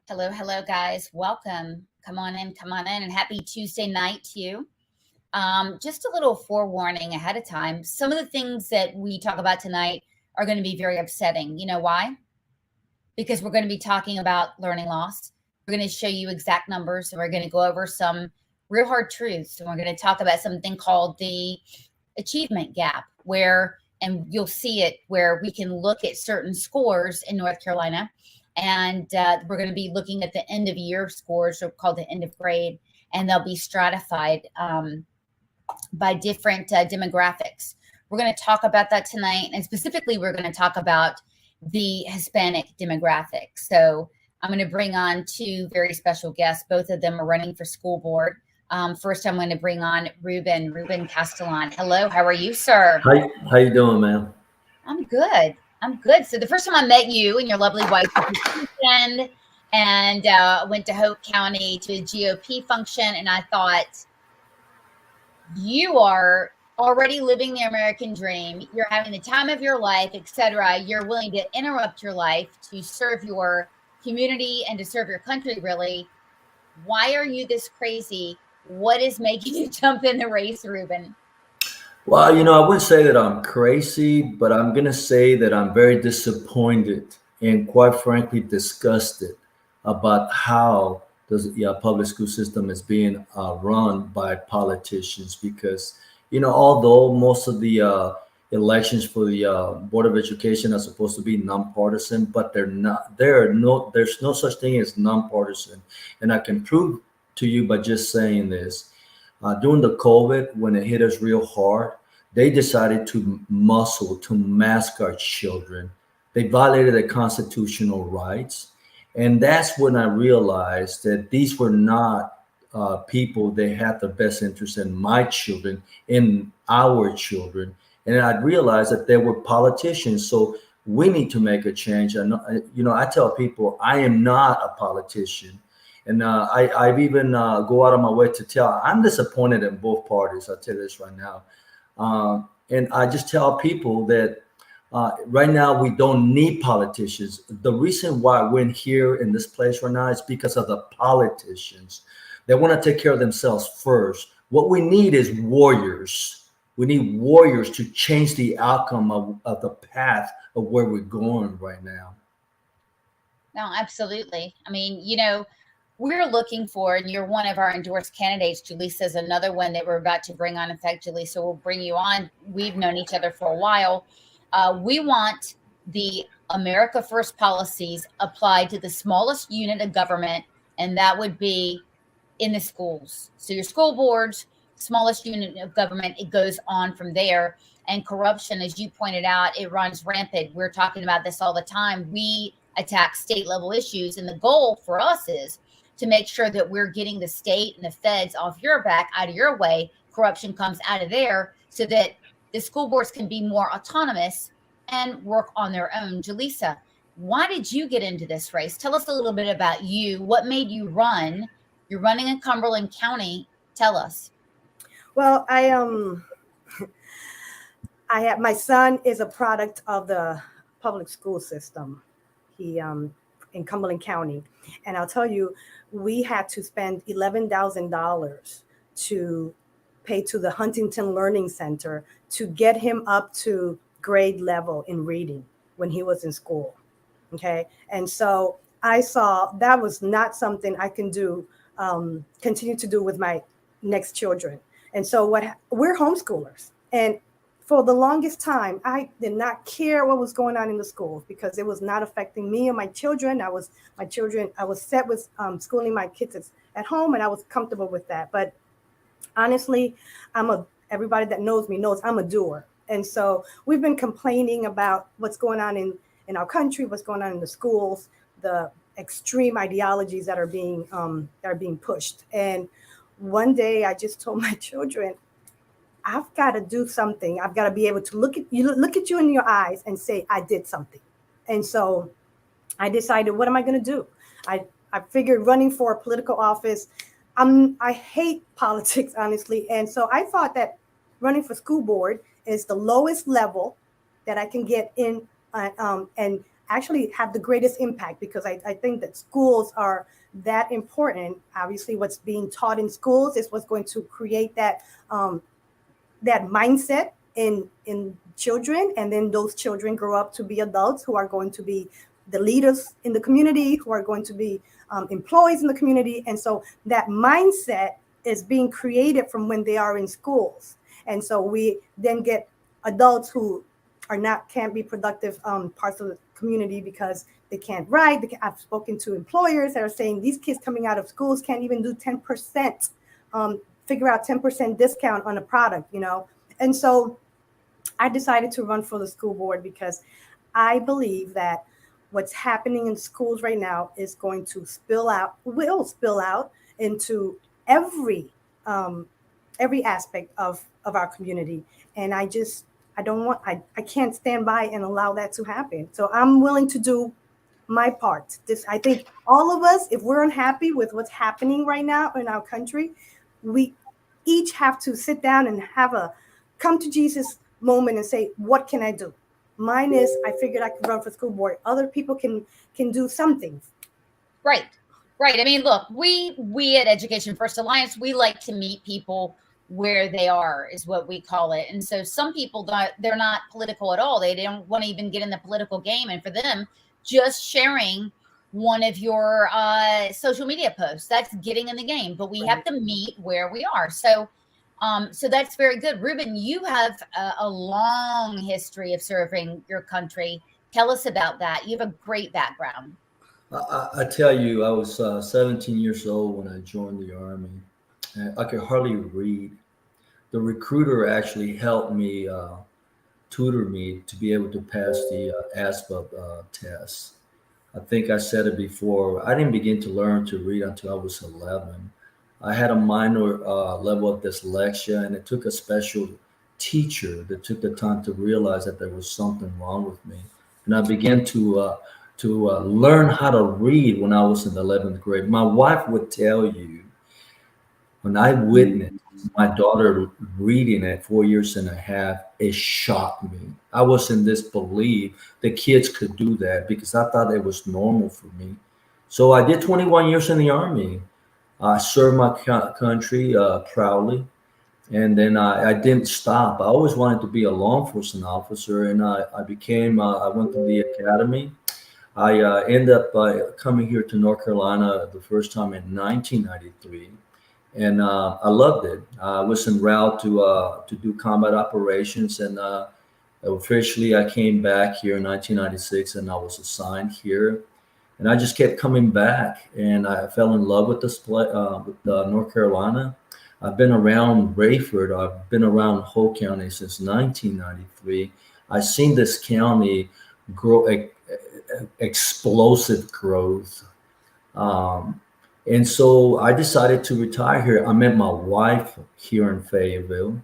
Hello, hello, guys. Welcome. Come on in, and happy Tuesday night to you. Just a little forewarning ahead of time. Some of the things that we talk about tonight are going to be very upsetting. You know why? Because we're going to be talking about learning loss. We're going to show you exact numbers, and we're going to go over some real hard truths. And we're going to talk about something called the achievement gap, and you'll see it where we can look at certain scores in North Carolina. And we're going to be looking at the end of year scores, or called the end of grade, and they'll be stratified by different demographics. We're going to talk about that tonight. And specifically, we're going to talk about the Hispanic demographic. So I'm going to bring on two very special guests. Both of them are running for school board. First, I'm going to bring on Ruben Castellon. Hello, how are you, sir? How you doing, man? I'm good. So the first time I met you and your lovely wife was this weekend, and went to Hoke County to a GOP function, and I thought, you are already living the American dream. You're having the time of your life, etc. You're willing to interrupt your life to serve your community and to serve your country, really. Why are you this crazy? What is making you jump in the race, Ruben? Well, I wouldn't say that I'm crazy, but I'm going to say that I'm very disappointed and quite frankly disgusted about how the public school system is being run by politicians because, although most of the elections for the Board of Education are supposed to be nonpartisan, but they're not. There's no such thing as nonpartisan. And I can prove to you by just saying this. During the COVID, when it hit us real hard, they decided to mask our children. They violated their constitutional rights. And that's when I realized that these were not people that had the best interest in my children, in our children. And I realized that there were politicians. So we need to make a change. And, I tell people I am not a politician. And I've even go out of my way to tell I'm disappointed in both parties. I'll tell you this right now. And I just tell people that right now we don't need politicians. The reason why we're here in this place right now is because of the politicians. They want to take care of themselves first. What we need is warriors. We need warriors to change the outcome of the path of where we're going right now. No, absolutely. I mean, we're looking for, and you're one of our endorsed candidates. Julissa is another one that we're about to bring on. In fact, Julissa, we'll bring you on. We've known each other for a while. We want the America First policies applied to the smallest unit of government, and that would be in the schools. So your school boards, smallest unit of government, it goes on from there. And corruption, as you pointed out, it runs rampant. We're talking about this all the time. We attack state level issues, and the goal for us is to make sure that we're getting the state and the feds off your back, out of your way. Corruption comes out of there so that the school boards can be more autonomous and work on their own. Julissa, why did you get into this race? Tell us a little bit about you. What made you run? You're running in Cumberland County. Tell us. Well, I have, my son is a product of the public school system. He in Cumberland County, and I'll tell you, we had to spend $11,000 to pay to the Huntington Learning Center to get him up to grade level in reading when he was in school. Okay. And so I saw that was not something I can do, continue to do with my next children. And so we're homeschoolers. And for the longest time, I did not care what was going on in the schools because it was not affecting me and my children. I was set with schooling my kids at home, and I was comfortable with that. But honestly, everybody that knows me knows I'm a doer. And so we've been complaining about what's going on in our country, what's going on in the schools, the extreme ideologies that are being pushed. And one day I just told my children, I've got to do something. I've got to be able to look at you in your eyes and say, I did something. And so I decided, what am I going to do? I figured running for a political office. I hate politics, honestly. And so I thought that running for school board is the lowest level that I can get in. And actually have the greatest impact, because I think that schools are that important. Obviously, what's being taught in schools is what's going to create that that mindset in children, and then those children grow up to be adults who are going to be the leaders in the community, who are going to be employees in the community. And so that mindset is being created from when they are in schools. And so we then get adults who can't be productive parts of the community because they can't write. I've spoken to employers that are saying these kids coming out of schools can't even do 10%, figure out 10% discount on a product, you know. And so I decided to run for the school board because I believe that what's happening in schools right now is going to will spill out into every aspect of our community. And I can't stand by and allow that to happen. So I'm willing to do my part. I think all of us, if we're unhappy with what's happening right now in our country, we each have to sit down and have a come to Jesus moment and say, what can I do? Mine is, I figured I could run for school board. Other people can do something. Right. I mean, look, we at Education First Alliance, we like to meet people where they are, is what we call it. And so some people, they're not political at all. They don't want to even get in the political game. And for them, just sharing one of your social media posts, that's getting in the game. But we have to meet where we are. So that's very good. Ruben, you have a long history of serving your country. Tell us about that. You have a great background. I tell you, I was 17 years old when I joined the Army. I could hardly read. The recruiter actually helped me, tutor me to be able to pass the ASVAB test. I think I said it before. I didn't begin to learn to read until I was 11. I had a minor level of dyslexia, and it took a special teacher that took the time to realize that there was something wrong with me. And I began to learn how to read when I was in the 11th grade. My wife would tell you, when I witnessed my daughter reading at 4 years and a half, it shocked me. I was in disbelief that kids could do that because I thought it was normal for me. So I did 21 years in the Army. I served my country proudly. And then I didn't stop. I always wanted to be a law enforcement officer, and I went to the academy. I ended up coming here to North Carolina the first time in 1993. And I loved it. I was en route to do combat operations, and officially I came back here in 1996, and I was assigned here. And I just kept coming back, and I fell in love with North Carolina. I've been around Rayford. I've been around Hoke County since 1993. I've seen this county grow, explosive growth. And so I decided to retire here. I met my wife here in Fayetteville.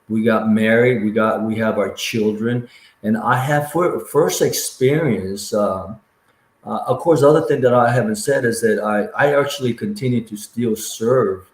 We got married. We have our children, and I have first experience. Of course, the other thing that I haven't said is that I actually continue to still serve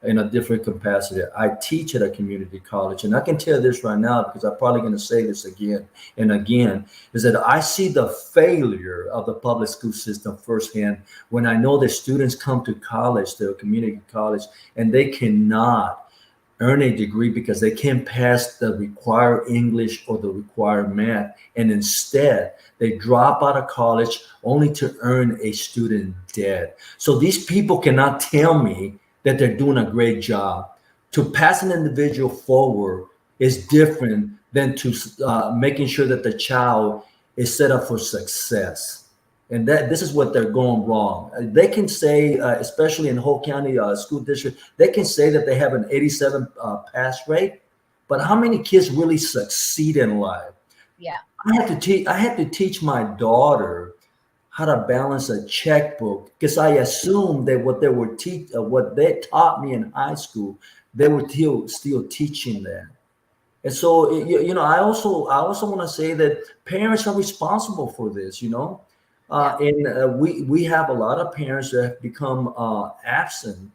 in a different capacity. I teach at a community college, and I can tell this right now because I'm probably going to say this again and again, is that I see the failure of the public school system firsthand when I know that students come to college, to a community college, and they cannot earn a degree because they can't pass the required English or the required math, and instead they drop out of college only to earn a student debt. So these people cannot tell me that they're doing a great job. To pass an individual forward is different than to making sure that the child is set up for success. And this is what they're going wrong. They can say, especially in Hoke County School District, they can say that they have an 87 pass rate, but how many kids really succeed in life? Yeah. I had to teach my daughter how to balance a checkbook because I assumed that what they taught me in high school, they were still teaching that. And so, I also want to say that parents are responsible for this, and we have a lot of parents that have become absent.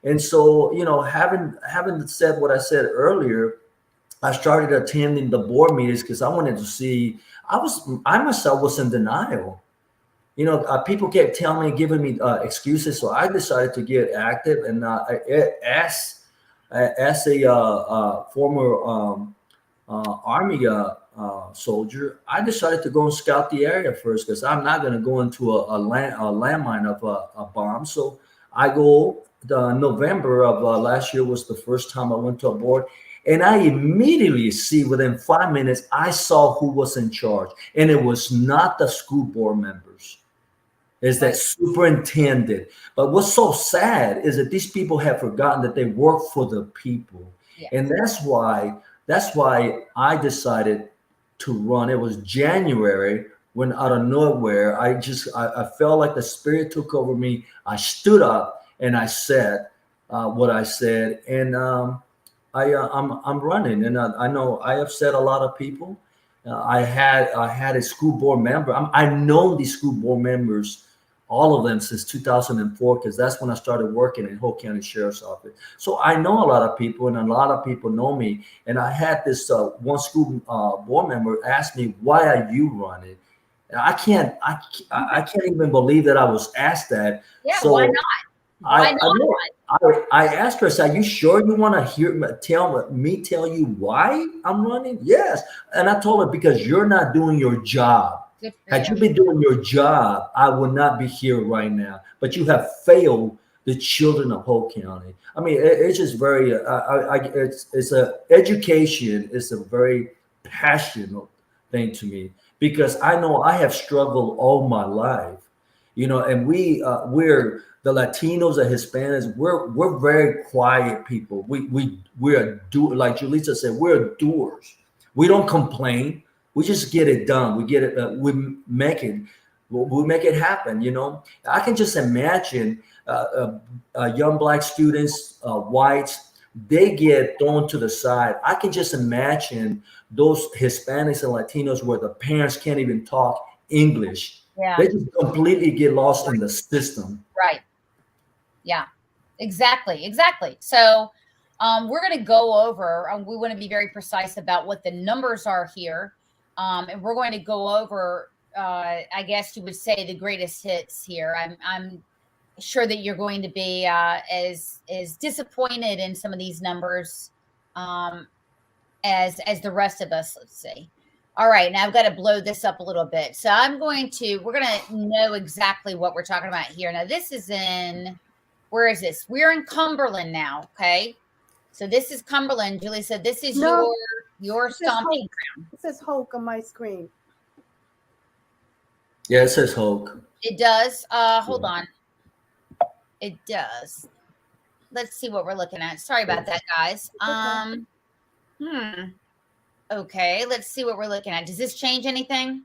And so, having said what I said earlier, I started attending the board meetings because I wanted to see. I myself was in denial. You know, people kept telling me, giving me excuses, so I decided to get active. And as a former Army soldier, I decided to go and scout the area first because I'm not going to go into a landmine of a bomb. So I go. November of last year was the first time I went to a board, and I immediately see within 5 minutes I saw who was in charge, and it was not the school board members. It's that superintendent. But what's so sad is that these people have forgotten that they work for the people, and that's why I decided to run. It was January when out of nowhere I felt like the spirit took over me. I stood up and I said what I said, and I'm running, and I know I upset a lot of people. I had a school board member. I've known these school board members, all of them, since 2004, because that's when I started working in Hoke County Sheriff's Office. So I know a lot of people, and a lot of people know me. And I had this one school board member ask me, "Why are you running?" And I can't even believe that I was asked that. Yeah, so why not? I asked her, I said, "Are you sure you want to tell you why I'm running?" Yes. And I told her, because you're not doing your job. Had you been doing your job, I would not be here right now. But you have failed the children of Hoke County. I mean, it's just very, education is a very passionate thing to me, because I know I have struggled all my life, you know, and we're the Latinos and Hispanics, we're very quiet people. We're like Julissa said, we're doers. We don't complain. We just get it done. We get it. We make it happen. You know, I can just imagine young Black students, whites, they get thrown to the side. I can just imagine those Hispanics and Latinos where the parents can't even talk English. Yeah. They just completely get lost in the system. Right. Yeah, exactly. So we're going to go over, we want to be very precise about what the numbers are here. And we're going to go over, I guess you would say, the greatest hits here. I'm sure that you're going to be as disappointed in some of these numbers as the rest of us, let's see. All right, now I've got to blow this up a little bit. So we're going to know exactly what we're talking about here. Now this is where is this? We're in Cumberland now, okay? So this is Cumberland. Julie said this is your stomping ground. It says Hoke on my screen. Yeah, it says Hoke. It does. Hold on. It does. Let's see what we're looking at. Sorry about that, guys. Okay, let's see what we're looking at. Does this change anything?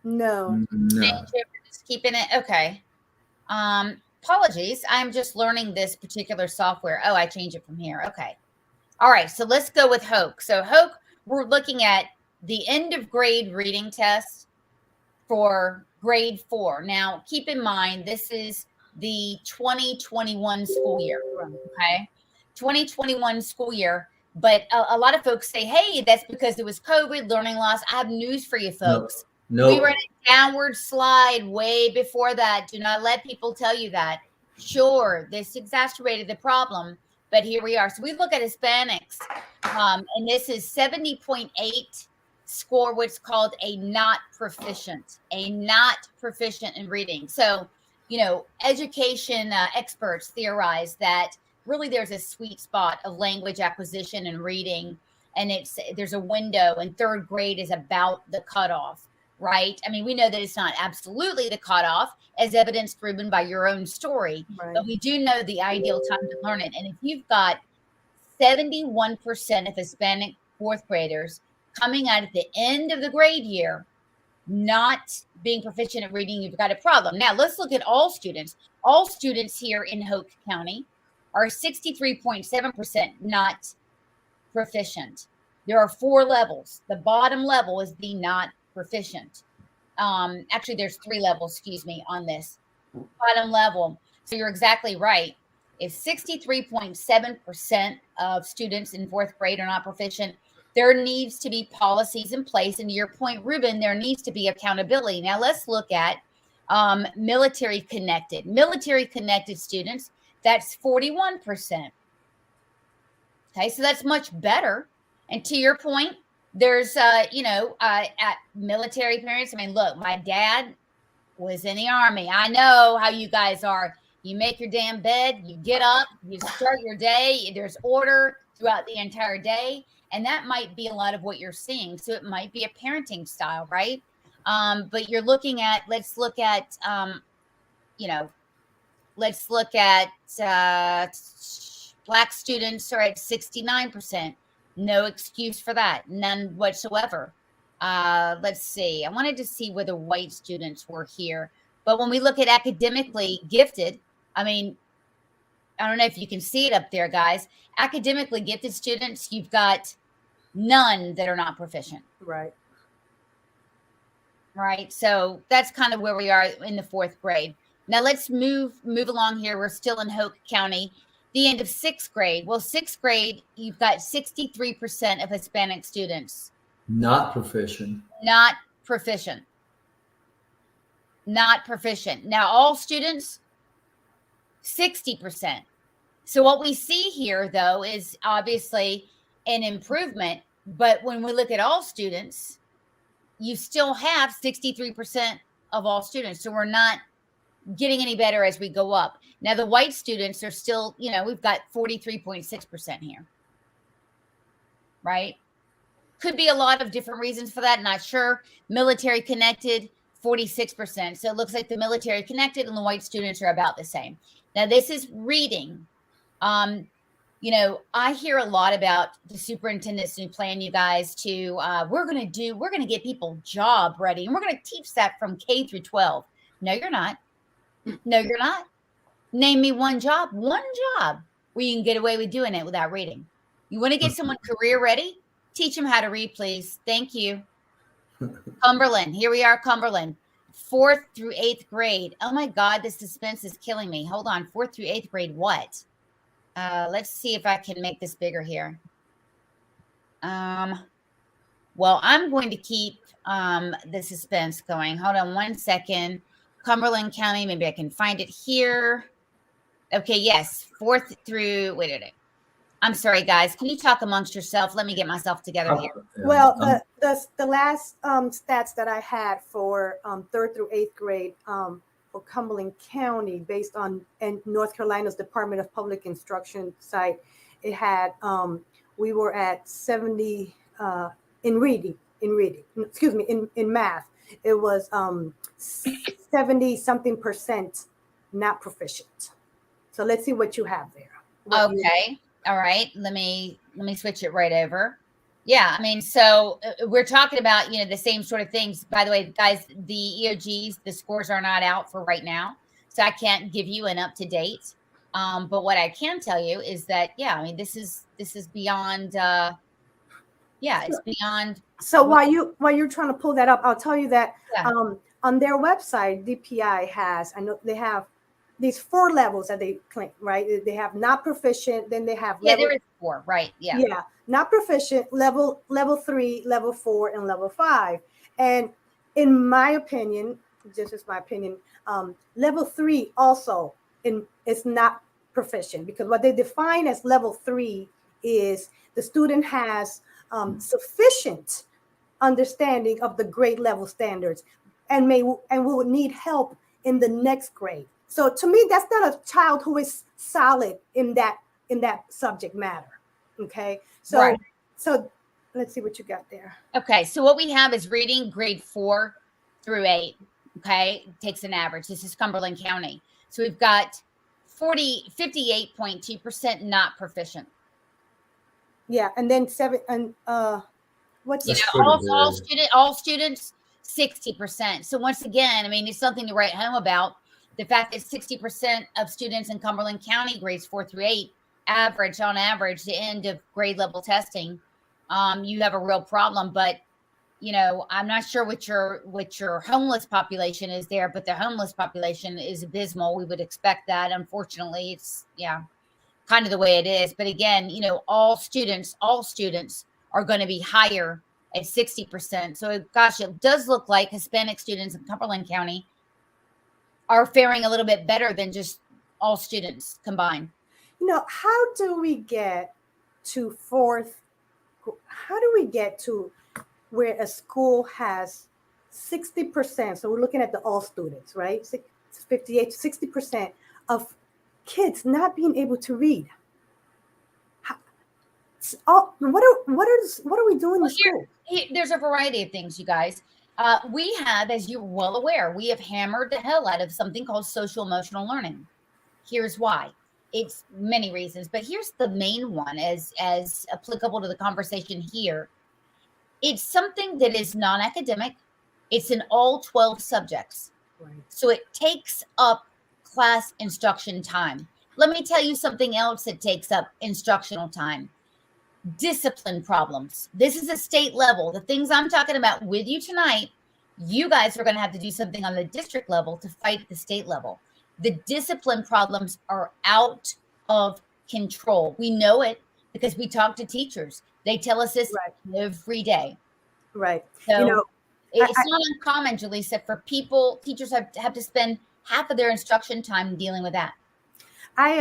No. Change it. We're just keeping it. Okay. Apologies. I'm just learning this particular software. Oh, I changed it from here. Okay. All right. So let's go with Hoke. So Hoke, we're looking at the end of grade reading test for grade 4. Now, keep in mind, this is the 2021 school year. Okay. 2021 school year. But a lot of folks say, hey, that's because it was COVID, learning loss. I have news for you folks. No. We were in a downward slide way before that. Do not let people tell you that. Sure, this exacerbated the problem, but here we are. So we look at Hispanics, and this is 70.8 score, what's called a not proficient in reading. So, you know, education experts theorize that really there's a sweet spot of language acquisition and reading, and there's a window, and 3rd grade is about the cutoff. Right. I mean, we know that it's not absolutely the cutoff, as evidenced, Ruben, by your own story, but we do know the ideal time to learn it. And if you've got 71% of Hispanic 4th graders coming out at the end of the grade year, not being proficient at reading, you've got a problem. Now, let's look at all students. All students here in Hoke County are 63.7% not proficient. There are 4 levels. The bottom level is the not proficient. Actually, there's 3 levels, excuse me, on this bottom level. So you're exactly right. If 63.7% of students in 4th grade are not proficient, there needs to be policies in place. And to your point, Ruben, there needs to be accountability. Now let's look at military connected students. That's 41%. Okay, so that's much better. And to your point, there's, at military parents. I mean, look, my dad was in the Army. I know how you guys are. You make your damn bed, you get up, you start your day. There's order throughout the entire day. And that might be a lot of what you're seeing. So it might be a parenting style, right? But you're looking at, let's look at Black students are at 69%. No excuse for that. None whatsoever. Let's see. I wanted to see whether white students were here. But when we look at academically gifted, I mean, I don't know if you can see it up there, guys. Academically gifted students, you've got none that are not proficient. Right. Right. So that's kind of where we are in the 4th grade. Now let's move along here. We're still in Hoke County. The end of 6th grade. Well, 6th grade, you've got 63% of Hispanic students. Not proficient. Not proficient. Not proficient. Now, all students, 60%. So what we see here, though, is obviously an improvement. But when we look at all students, you still have 63% of all students. So we're not getting any better as we go up. Now, the white students are still, we've got 43.6% here. Right? Could be a lot of different reasons for that. Not sure. Military connected, 46%. So it looks like the military connected and the white students are about the same. Now, this is reading. I hear a lot about the superintendent's new plan, you guys, to we're going to get people job ready, and we're going to teach that from K through 12. No, you're not. No, you're not. Name me one job where you can get away with doing it without reading. You want to get someone career ready? Teach them how to read, please. Thank you. Cumberland. Here we are, Cumberland. 4th through 8th grade. Oh my God, the suspense is killing me. Hold on. 4th through 8th grade, what? Let's see if I can make this bigger here. Well, I'm going to keep the suspense going. Hold on one second. Cumberland County, maybe I can find it here. Okay, yes. 4th through, wait a minute. I'm sorry, guys. Can you talk amongst yourself? Let me get myself together here. Well, the last stats that I had for 3rd through 8th grade for Cumberland County, based on North Carolina's Department of Public Instruction site, it had we were at 70 in reading. Excuse me, in math, it was 70-something% not proficient. So let's see what you have there. Okay. All right. Let me switch it right over. Yeah. I mean, so we're talking about, the same sort of things. By the way, guys, the EOGs, the scores are not out for right now. So I can't give you an up to date. But what I can tell you is that, this is beyond, it's beyond. So while you're trying to pull that up, I'll tell you that on their website, DPI has, I know they have these 4 levels that they claim, right? They have not proficient, then they have there is 4, right? Yeah, not proficient, level 3, level 4, and level 5. And in my opinion, just as my opinion, level 3 also is not proficient, because what they define as level 3 is the student has sufficient understanding of the grade level standards and will need help in the next grade. So to me, that's not a child who is solid in that subject matter. Okay. So right. So let's see what you got there. Okay. So what we have is reading grade 4 through 8. Okay. It takes an average. This is Cumberland County. So we've got 58.2% not proficient. Yeah. And then 7 and what's all students 60%. So once again, it's something to write home about. The fact that 60% of students in Cumberland County, grades 4 through 8, on average, the end of grade level testing, you have a real problem. But, I'm not sure what your homeless population is there, but the homeless population is abysmal. We would expect that. Unfortunately, it's kind of the way it is. But again, all students are going to be higher at 60%. So gosh, it does look like Hispanic students in Cumberland County are faring a little bit better than just all students combined. How do we get to how do we get to where a school has 60%? So we're looking at the all students, right? 58 to 60% of kids not being able to read. What are we doing in school? There's a variety of things, you guys. We have, as you're well aware, we have hammered the hell out of something called social emotional learning. Here's why. It's many reasons, but here's the main one as applicable to the conversation here. It's something that is non-academic. It's in all 12 subjects. Right. So it takes up class instruction time. Let me tell you something else that takes up instructional time. Discipline problems. This is a state level. The things I'm talking about with you tonight, you guys are going to have to do something on the district level to fight at the state level. The discipline problems are out of control. We know it because we talk to teachers. They tell us this every day. Right. So it's not uncommon, Julissa, for teachers have to spend half of their instruction time dealing with that. I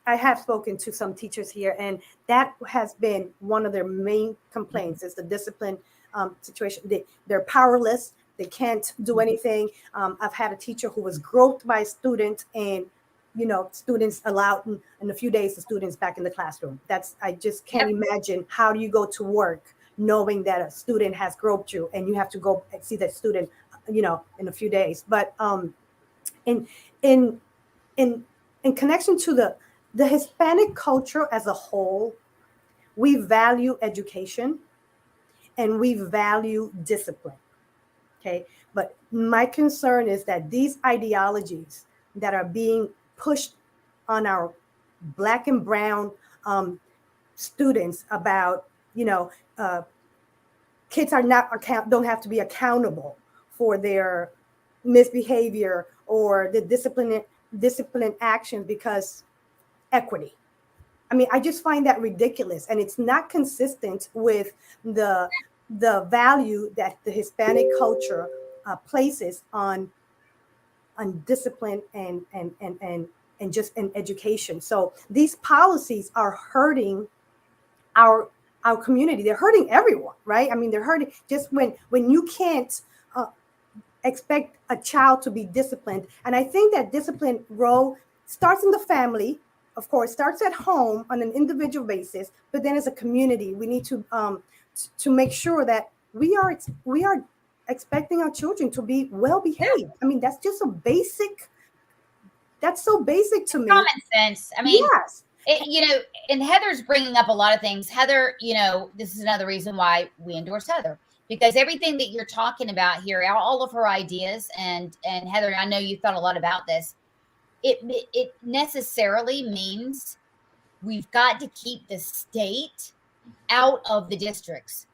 have spoken to some teachers here, and that has been one of their main complaints is the discipline situation. They're powerless. They can't do anything. I've had a teacher who was groped by a student, and students allowed in a few days the students back in the classroom. I just can't imagine how do you go to work knowing that a student has groped you and you have to go and see that student in a few days. But in connection to the Hispanic culture as a whole, we value education and we value discipline. Okay. But my concern is that these ideologies that are being pushed on our Black and brown students about, kids don't have to be accountable for their misbehavior or the discipline action because equity. I mean, I just find that ridiculous, and it's not consistent with the value that the Hispanic culture places on discipline and just in education. So these policies are hurting our community. They're hurting everyone, right? I mean, they're hurting just when you can't expect a child to be disciplined. And I think that discipline role starts in the family. Of course, starts at home on an individual basis, but then as a community, we need to make sure that we are expecting our children to be well behaved. I mean, that's just that's so basic to me. Common sense. I mean, yes. And Heather's bringing up a lot of things. Heather, this is another reason why we endorse Heather, because everything that you're talking about here, all of her ideas, and Heather, I know you thought a lot about this. It necessarily means we've got to keep the state out of the districts.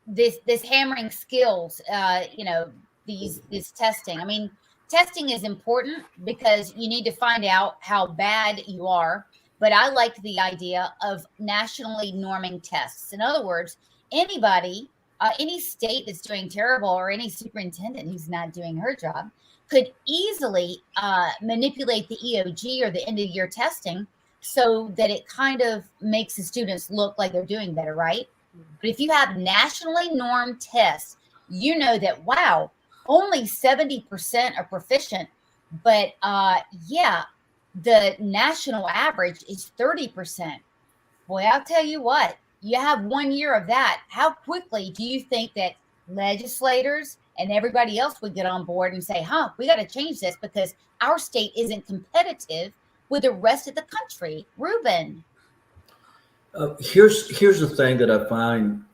This hammering skills, this testing. I mean, testing is important because you need to find out how bad you are. But I liked the idea of nationally norming tests. In other words, anybody, any state that's doing terrible, or any superintendent who's not doing her job, could easily manipulate the EOG or the end of year testing so that it kind of makes the students look like they're doing better, right? But if you have nationally normed tests, you know that, wow, only 70% are proficient. But the national average is 30%. Boy, I'll tell you what, you have 1 year of that. How quickly do you think that legislators and everybody else would get on board and say, we got to change this because our state isn't competitive with the rest of the country? Ruben. Here's the thing that I find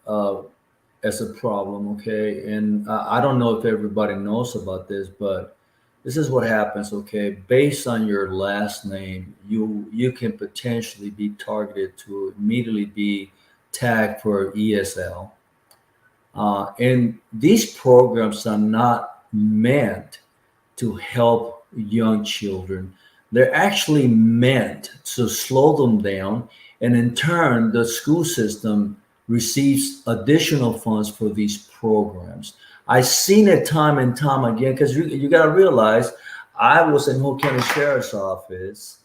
as a problem, okay? And I don't know if everybody knows about this, but this is what happens, okay? Based on your last name, you can potentially be targeted to immediately be tagged for ESL. And these programs are not meant to help young children. They're actually meant to slow them down. And in turn, the school system receives additional funds for these programs. I've seen it time and time again, because you got to realize, I was in Hoke County Sheriff's Office.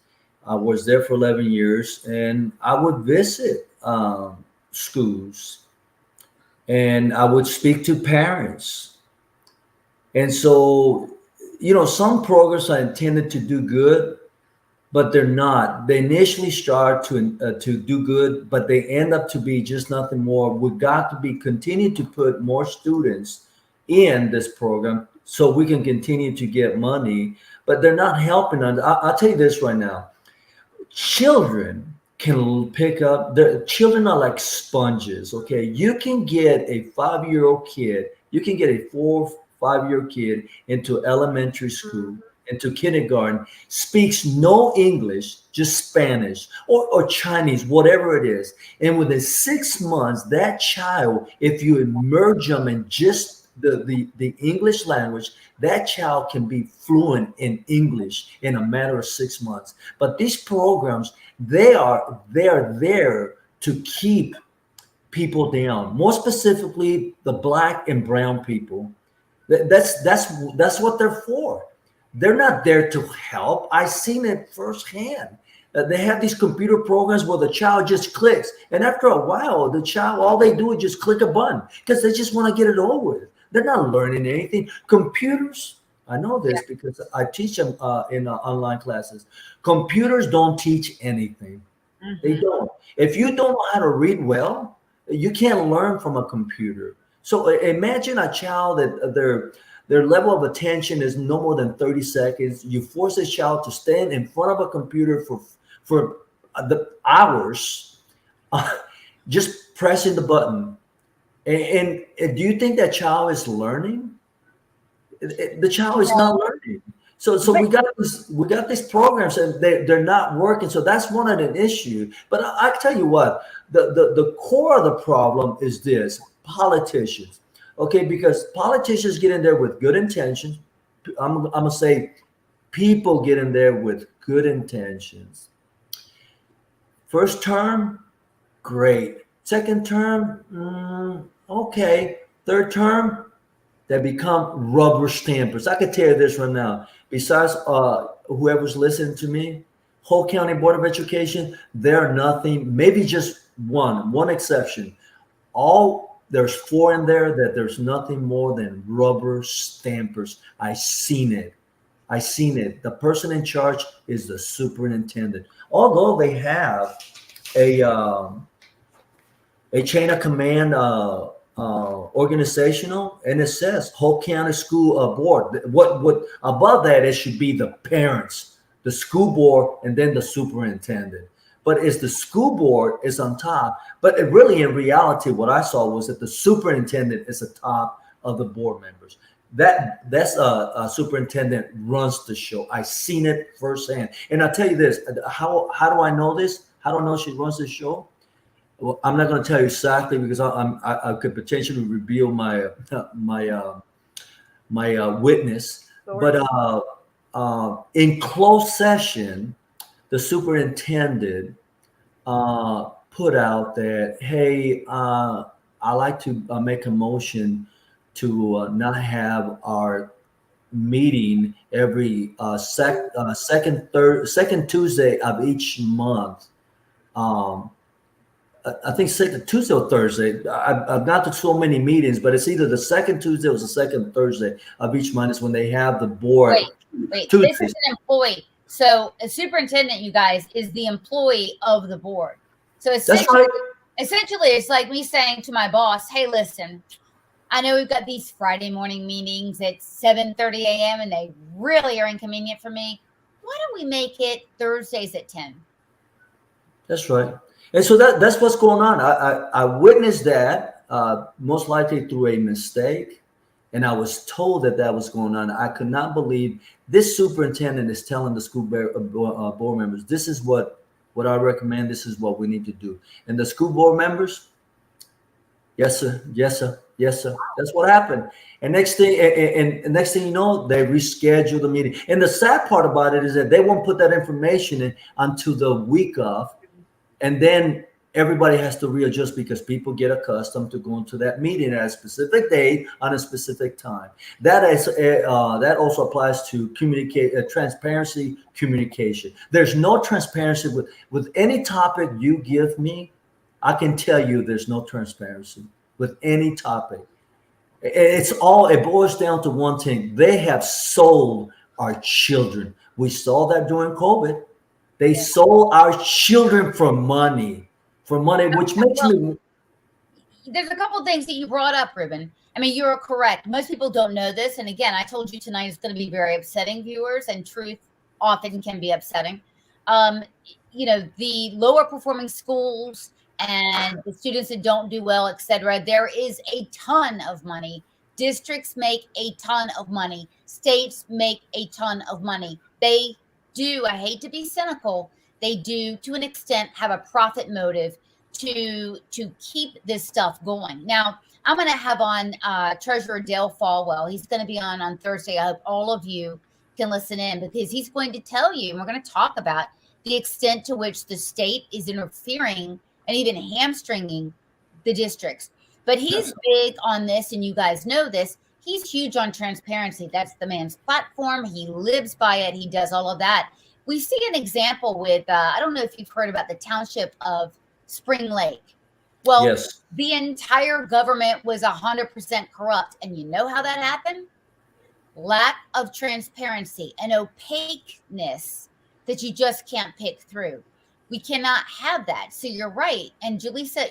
I was there for 11 years, and I would visit schools, and I would speak to parents. And so, some programs are intended to do good, but they're not. They initially start to do good, but they end up to be just nothing more. We've got to continue to put more students in this program so we can continue to get money, but they're not helping us. I'll tell you this right now. Children can pick up, the children are like sponges. Okay. You can get a 5-year-old kid, you can get a 4-5-year kid into elementary school, into kindergarten, speaks no English, just Spanish or Chinese, whatever it is. And within 6 months, that child, if you immerse them in just the English language, that child can be fluent in English in a matter of 6 months. But these programs, they are there to keep people down, more specifically the Black and brown people. That's what they're for. They're not there to help. I've seen it firsthand. They have these computer programs where the child just clicks, and after a while, the child, all they do is just click a button because they just want to get it over with. They're not learning anything. Computers, I know this because I teach them in online classes. Computers don't teach anything. They don't. If you don't know how to read well, you can't learn from a computer. So imagine a child that their level of attention is no more than 30 seconds. You force a child to stand in front of a computer for the hours, just pressing the button. And do you think that child is learning? The child is not learning. So we got these programs, and they're not working. So that's one of the issues. But I tell you what, the core of the problem is this: politicians. Okay, because politicians get in there with good intentions. I'm gonna say people get in there with good intentions. First term, great. Second term, okay. Third term, they become rubber stampers. I can tell you this right now. Besides whoever's listening to me, Hoke County Board of Education, they're nothing, maybe just one exception. There's 4 in there that there's nothing more than rubber stampers. I seen it. The person in charge is the superintendent. Although they have a chain of command organizational, and it says Hoke County School Board. What above that, it should be the parents, the school board, and then the superintendent. But it's the school board is on top. But it really, in reality, what I saw was that the superintendent is the top of the board members. That's a superintendent runs the show. I seen it firsthand. And I'll tell you this: how do I know this? How do I know she runs the show? Well, I'm not going to tell you exactly because I could potentially reveal my witness. But in closed session, the superintendent put out that, hey, I like to make a motion to not have our meeting every second Tuesday of each month. I think second Tuesday or Thursday. I've got to so many meetings, but it's either the second Tuesday or the second Thursday of each month is when they have the board. Wait. This is an employee. So a superintendent, you guys, is the employee of the board. So essentially, it's like me saying to my boss, hey, listen, I know we've got these Friday morning meetings at 7:30 a.m. and they really are inconvenient for me. Why don't we make it Thursdays at 10? That's right. And so that's what's going on. I witnessed that most likely through a mistake. And I was told that was going on. I could not believe this superintendent is telling the school board members, this is what I recommend. This is what we need to do. And the school board members, yes, sir. Yes, sir. Yes, sir. That's what happened. And next thing you know, they reschedule the meeting. And the sad part about it is that they won't put that information in until the week of. And then everybody has to readjust because people get accustomed to going to that meeting at a specific day on a specific time. That also applies to transparency communication. There's no transparency with any topic you give me. I can tell you there's no transparency with any topic. It boils down to one thing. They have sold our children. We saw that during COVID. They sold our children for money, which makes me. There's a couple things that you brought up, Ruben. I mean, you're correct. Most people don't know this. And again, I told you tonight it's going to be very upsetting, viewers, and truth often can be upsetting. The lower performing schools and the students that don't do well, et cetera, there is a ton of money. Districts make a ton of money. States make a ton of money. They do, I hate to be cynical, they do to an extent have a profit motive to keep this stuff going. Now, I'm going to have on Treasurer Dale Falwell. He's going to be on Thursday. I hope all of you can listen in because he's going to tell you, and we're going to talk about the extent to which the state is interfering and even hamstringing the districts. But he's big on this, and you guys know this. He's huge on transparency. That's the man's platform. He lives by it. He does all of that. We see an example with, I don't know if you've heard about the township of Spring Lake. Well, yes. The entire government was 100% corrupt. And you know how that happened? Lack of transparency and opaqueness that you just can't pick through. We cannot have that. So you're right. And Julissa,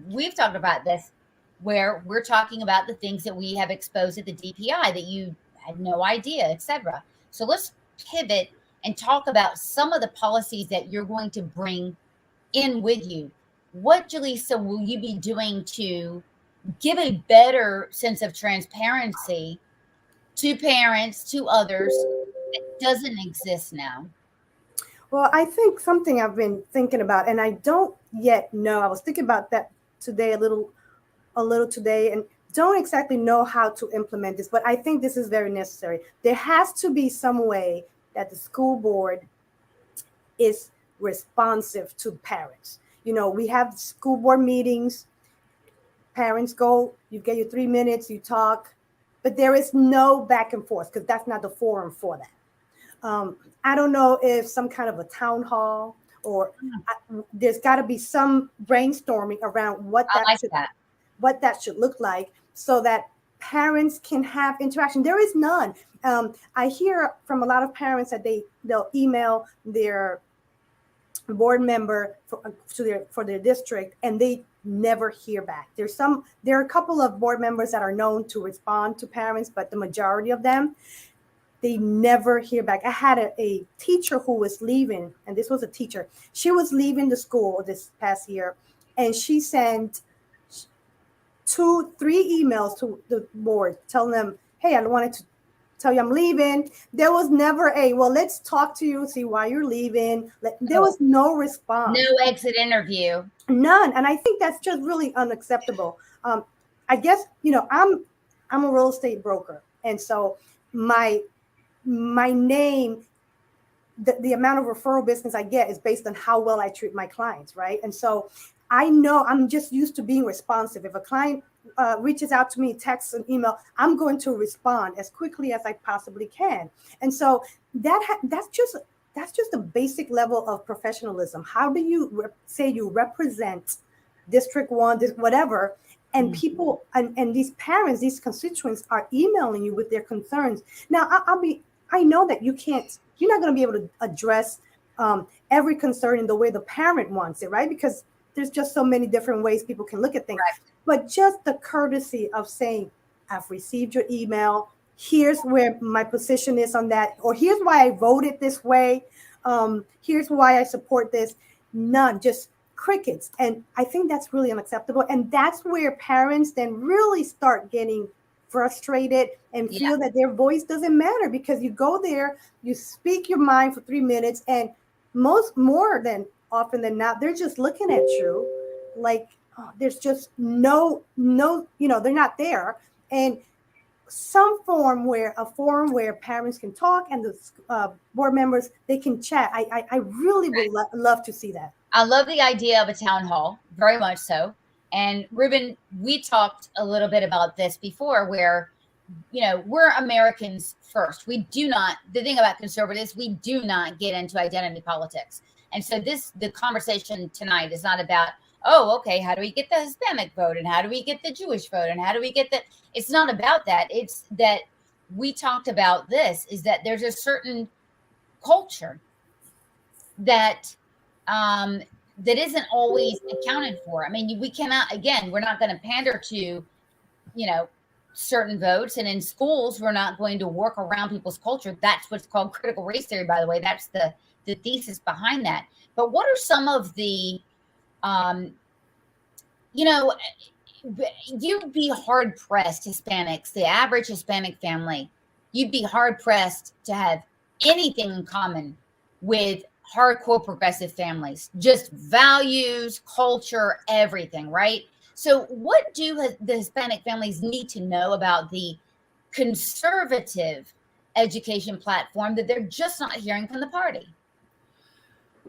we've talked about this where we're talking about the things that we have exposed at the DPI that you had no idea, et cetera. So let's pivot and talk about some of the policies that you're going to bring in with you. What, Julissa, will you be doing to give a better sense of transparency to parents, to others that doesn't exist now? Well, I think something I've been thinking about, and I don't yet know. I was thinking about that today a little today, and don't exactly know how to implement this, but I think this is very necessary. There has to be some way that the school board is responsive to parents. We have school board meetings. Parents go, you get your 3 minutes, you talk, but there is no back and forth because that's not the forum for that. I don't know if some kind of a town hall or there's got to be some brainstorming around what that should look like so that parents can have interaction. There is none. I hear from a lot of parents that they'll email their board member for their district and they never hear back. There are a couple of board members that are known to respond to parents, but the majority of them, they never hear back. I had a teacher who was leaving, and this was a teacher. She was leaving the school this past year, and she sent 2-3 emails to the board telling them, hey, I wanted to tell you I'm leaving. There was never let's talk to you, see why you're leaving. There was no response. No exit interview. None. And I think that's just really unacceptable. I guess, I'm a real estate broker. And so my name, the amount of referral business I get is based on how well I treat my clients, right? And so I know I'm just used to being responsive. If a client reaches out to me, texts an email, I'm going to respond as quickly as I possibly can. And so that's just a basic level of professionalism. How do you say you represent District 1, whatever, and people and these parents, these constituents are emailing you with their concerns. Now, I know that you're not going to be able to address every concern in the way the parent wants it, right? Because there's just so many different ways people can look at things. Right. But just the courtesy of saying, I've received your email. Here's where my position is on that. Or here's why I voted this way. Here's why I support this. None, just crickets. And I think that's really unacceptable. And that's where parents then really start getting frustrated and feel that their voice doesn't matter because you go there, you speak your mind for 3 minutes, and more than often than not, they're just looking at you like there's just no, they're not there. And some forum where parents can talk and the board members, they can chat. I really would love to see that. I love the idea of a town hall, very much so. And Ruben, we talked a little bit about this before, where, you know, we're Americans first. We do not, the thing about conservatives, we do not get into identity politics. And so the conversation tonight is not about, oh, okay, how do we get the Hispanic vote? And how do we get the Jewish vote? And how do we get the, it's not about that. It's that we talked about this, is that there's a certain culture that, that isn't always accounted for. I mean, we cannot, again, we're not going to pander to, you know, certain votes. And in schools, we're not going to work around people's culture. That's what's called critical race theory, by the way. That's the thesis behind that. But what are some of the, you know, you'd be hard pressed, Hispanics, the average Hispanic family, you'd be hard pressed to have anything in common with hardcore progressive families, just values, culture, everything, right? So what do the Hispanic families need to know about the conservative education platform that they're just not hearing from the party?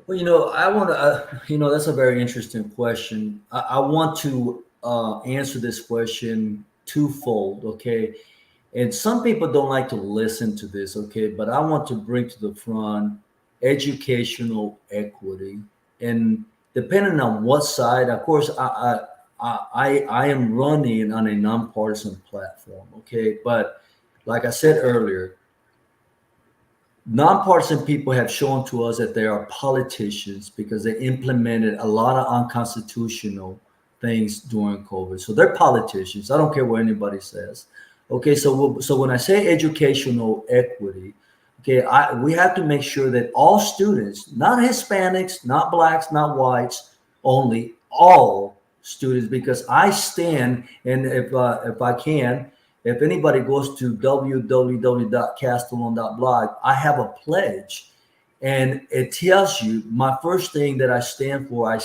Well, you know, I want to, you know, that's a very interesting question. I want to answer this question twofold, okay? And some people don't like to listen to this, okay? But I want to bring to the front educational equity, and depending on what side, of course, I am running on a nonpartisan platform, okay? But like I said earlier, nonpartisan people have shown to us that they are politicians because they implemented a lot of unconstitutional things during COVID. So they're politicians. I don't care what anybody says. Okay, so when I say educational equity, okay, we have to make sure that all students, not Hispanics, not blacks, not whites, only all students, because I stand, and if I can, if anybody goes to www.castellon.blog, I have a pledge, and it tells you my first thing that I stand for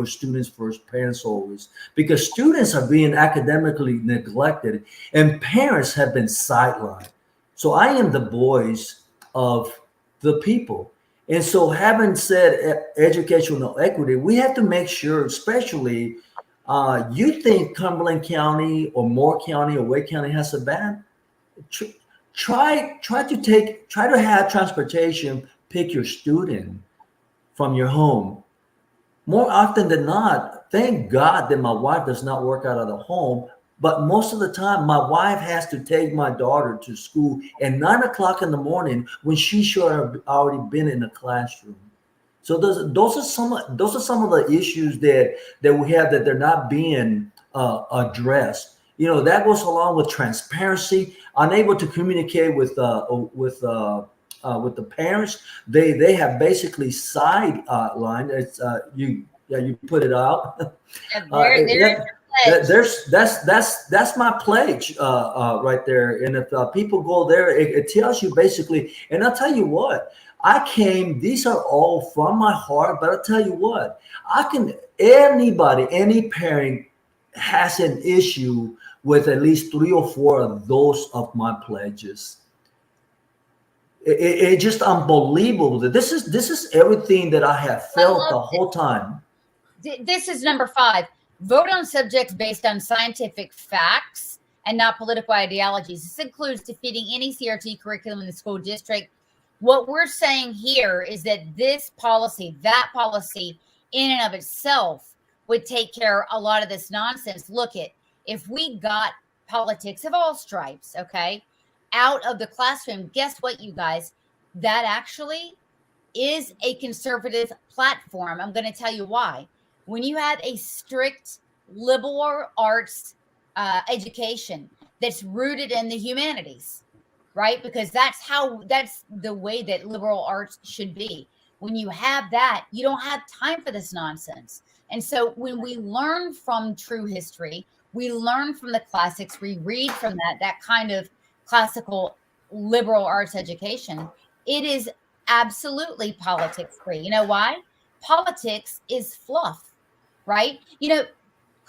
students first, parents always, because students are being academically neglected and parents have been sidelined. So I am the voice of the people. And so having said educational equity, we have to make sure, especially you think Cumberland County or Moore County or Wake County has a ban? Try to have transportation pick your student from your home. More often than not, thank God that my wife does not work out of the home. But most of the time, my wife has to take my daughter to school at 9 o'clock in the morning when she should have already been in the classroom. So those are some of the issues that we have that they're not being addressed. You know, that goes along with transparency, unable to communicate with the parents. They have basically sidelined. It's you put it out. That's my pledge right there. And if people go there, it tells you basically. And I'll tell you what, these are all from my heart, but I'll tell you what, any parent has an issue with at least 3 or 4 of those of my pledges. It's just unbelievable that this is everything that I have felt the whole time. This is number 5. Vote on subjects based on scientific facts and not political ideologies. This includes defeating any CRT curriculum in the school district. What we're saying here is that this policy, that policy in and of itself would take care of a lot of this nonsense. Look if we got politics of all stripes, okay, out of the classroom, guess what, you guys? That actually is a conservative platform. I'm going to tell you why. When you have a strict liberal arts education that's rooted in the humanities, right? Because that's the way that liberal arts should be. When you have that, you don't have time for this nonsense. And so when we learn from true history, we learn from the classics, we read from that kind of classical liberal arts education, it is absolutely politics free. You know why? Politics is fluff, right? You know,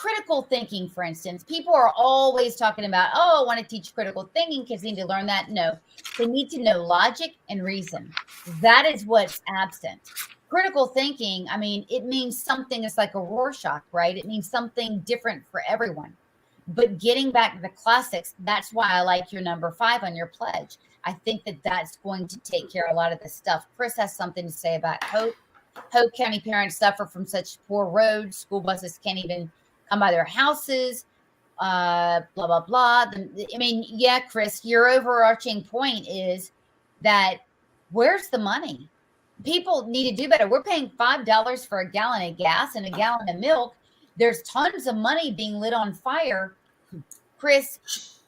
critical thinking, for instance, people are always talking about, oh, I want to teach critical thinking. Kids need to learn that. No, they need to know logic and reason. That is what's absent. Critical thinking, I mean, it means something. It's like a Rorschach, right? It means something different for everyone. But getting back to the classics, that's why I like your number 5 on your pledge. I think that that's going to take care of a lot of this stuff. Chris has something to say about Hoke. Hoke County parents suffer from such poor roads. School buses can't even come by their houses. Blah, blah, blah. I mean, yeah, Chris, your overarching point is that where's the money? People need to do better. We're paying $5 for a gallon of gas and a gallon of milk. There's tons of money being lit on fire. Chris,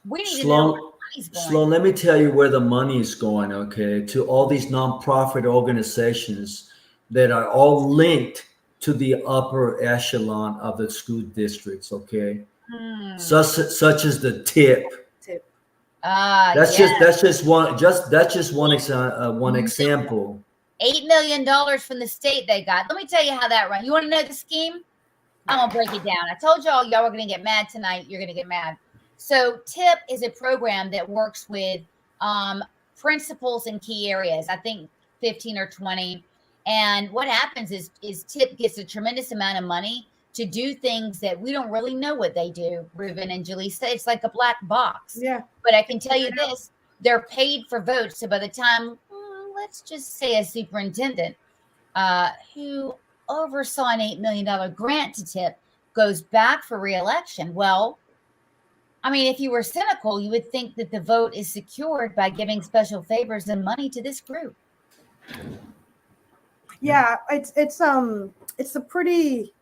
we need to know where the money's going. Sloan, let me tell you where the money is going, okay, to all these nonprofit organizations that are all linked to the upper echelon of the school districts, okay? Such as the TIP. That's just one example. $8 million from the state they got. Let me tell you how that runs. You want to know the scheme? I'm going to break it down. I told y'all were going to get mad tonight. You're going to get mad. So TIP is a program that works with principals in key areas, I think 15 or 20. And what happens is TIP gets a tremendous amount of money to do things that we don't really know what they do, Ruben and Julissa. It's like a black box. Yeah. But I can tell you this, they're paid for votes. So by the time, let's just say a superintendent who oversaw an $8 million grant to TIP goes back for reelection. Well, I mean, if you were cynical, you would think that the vote is secured by giving special favors and money to this group. Yeah, it's a pretty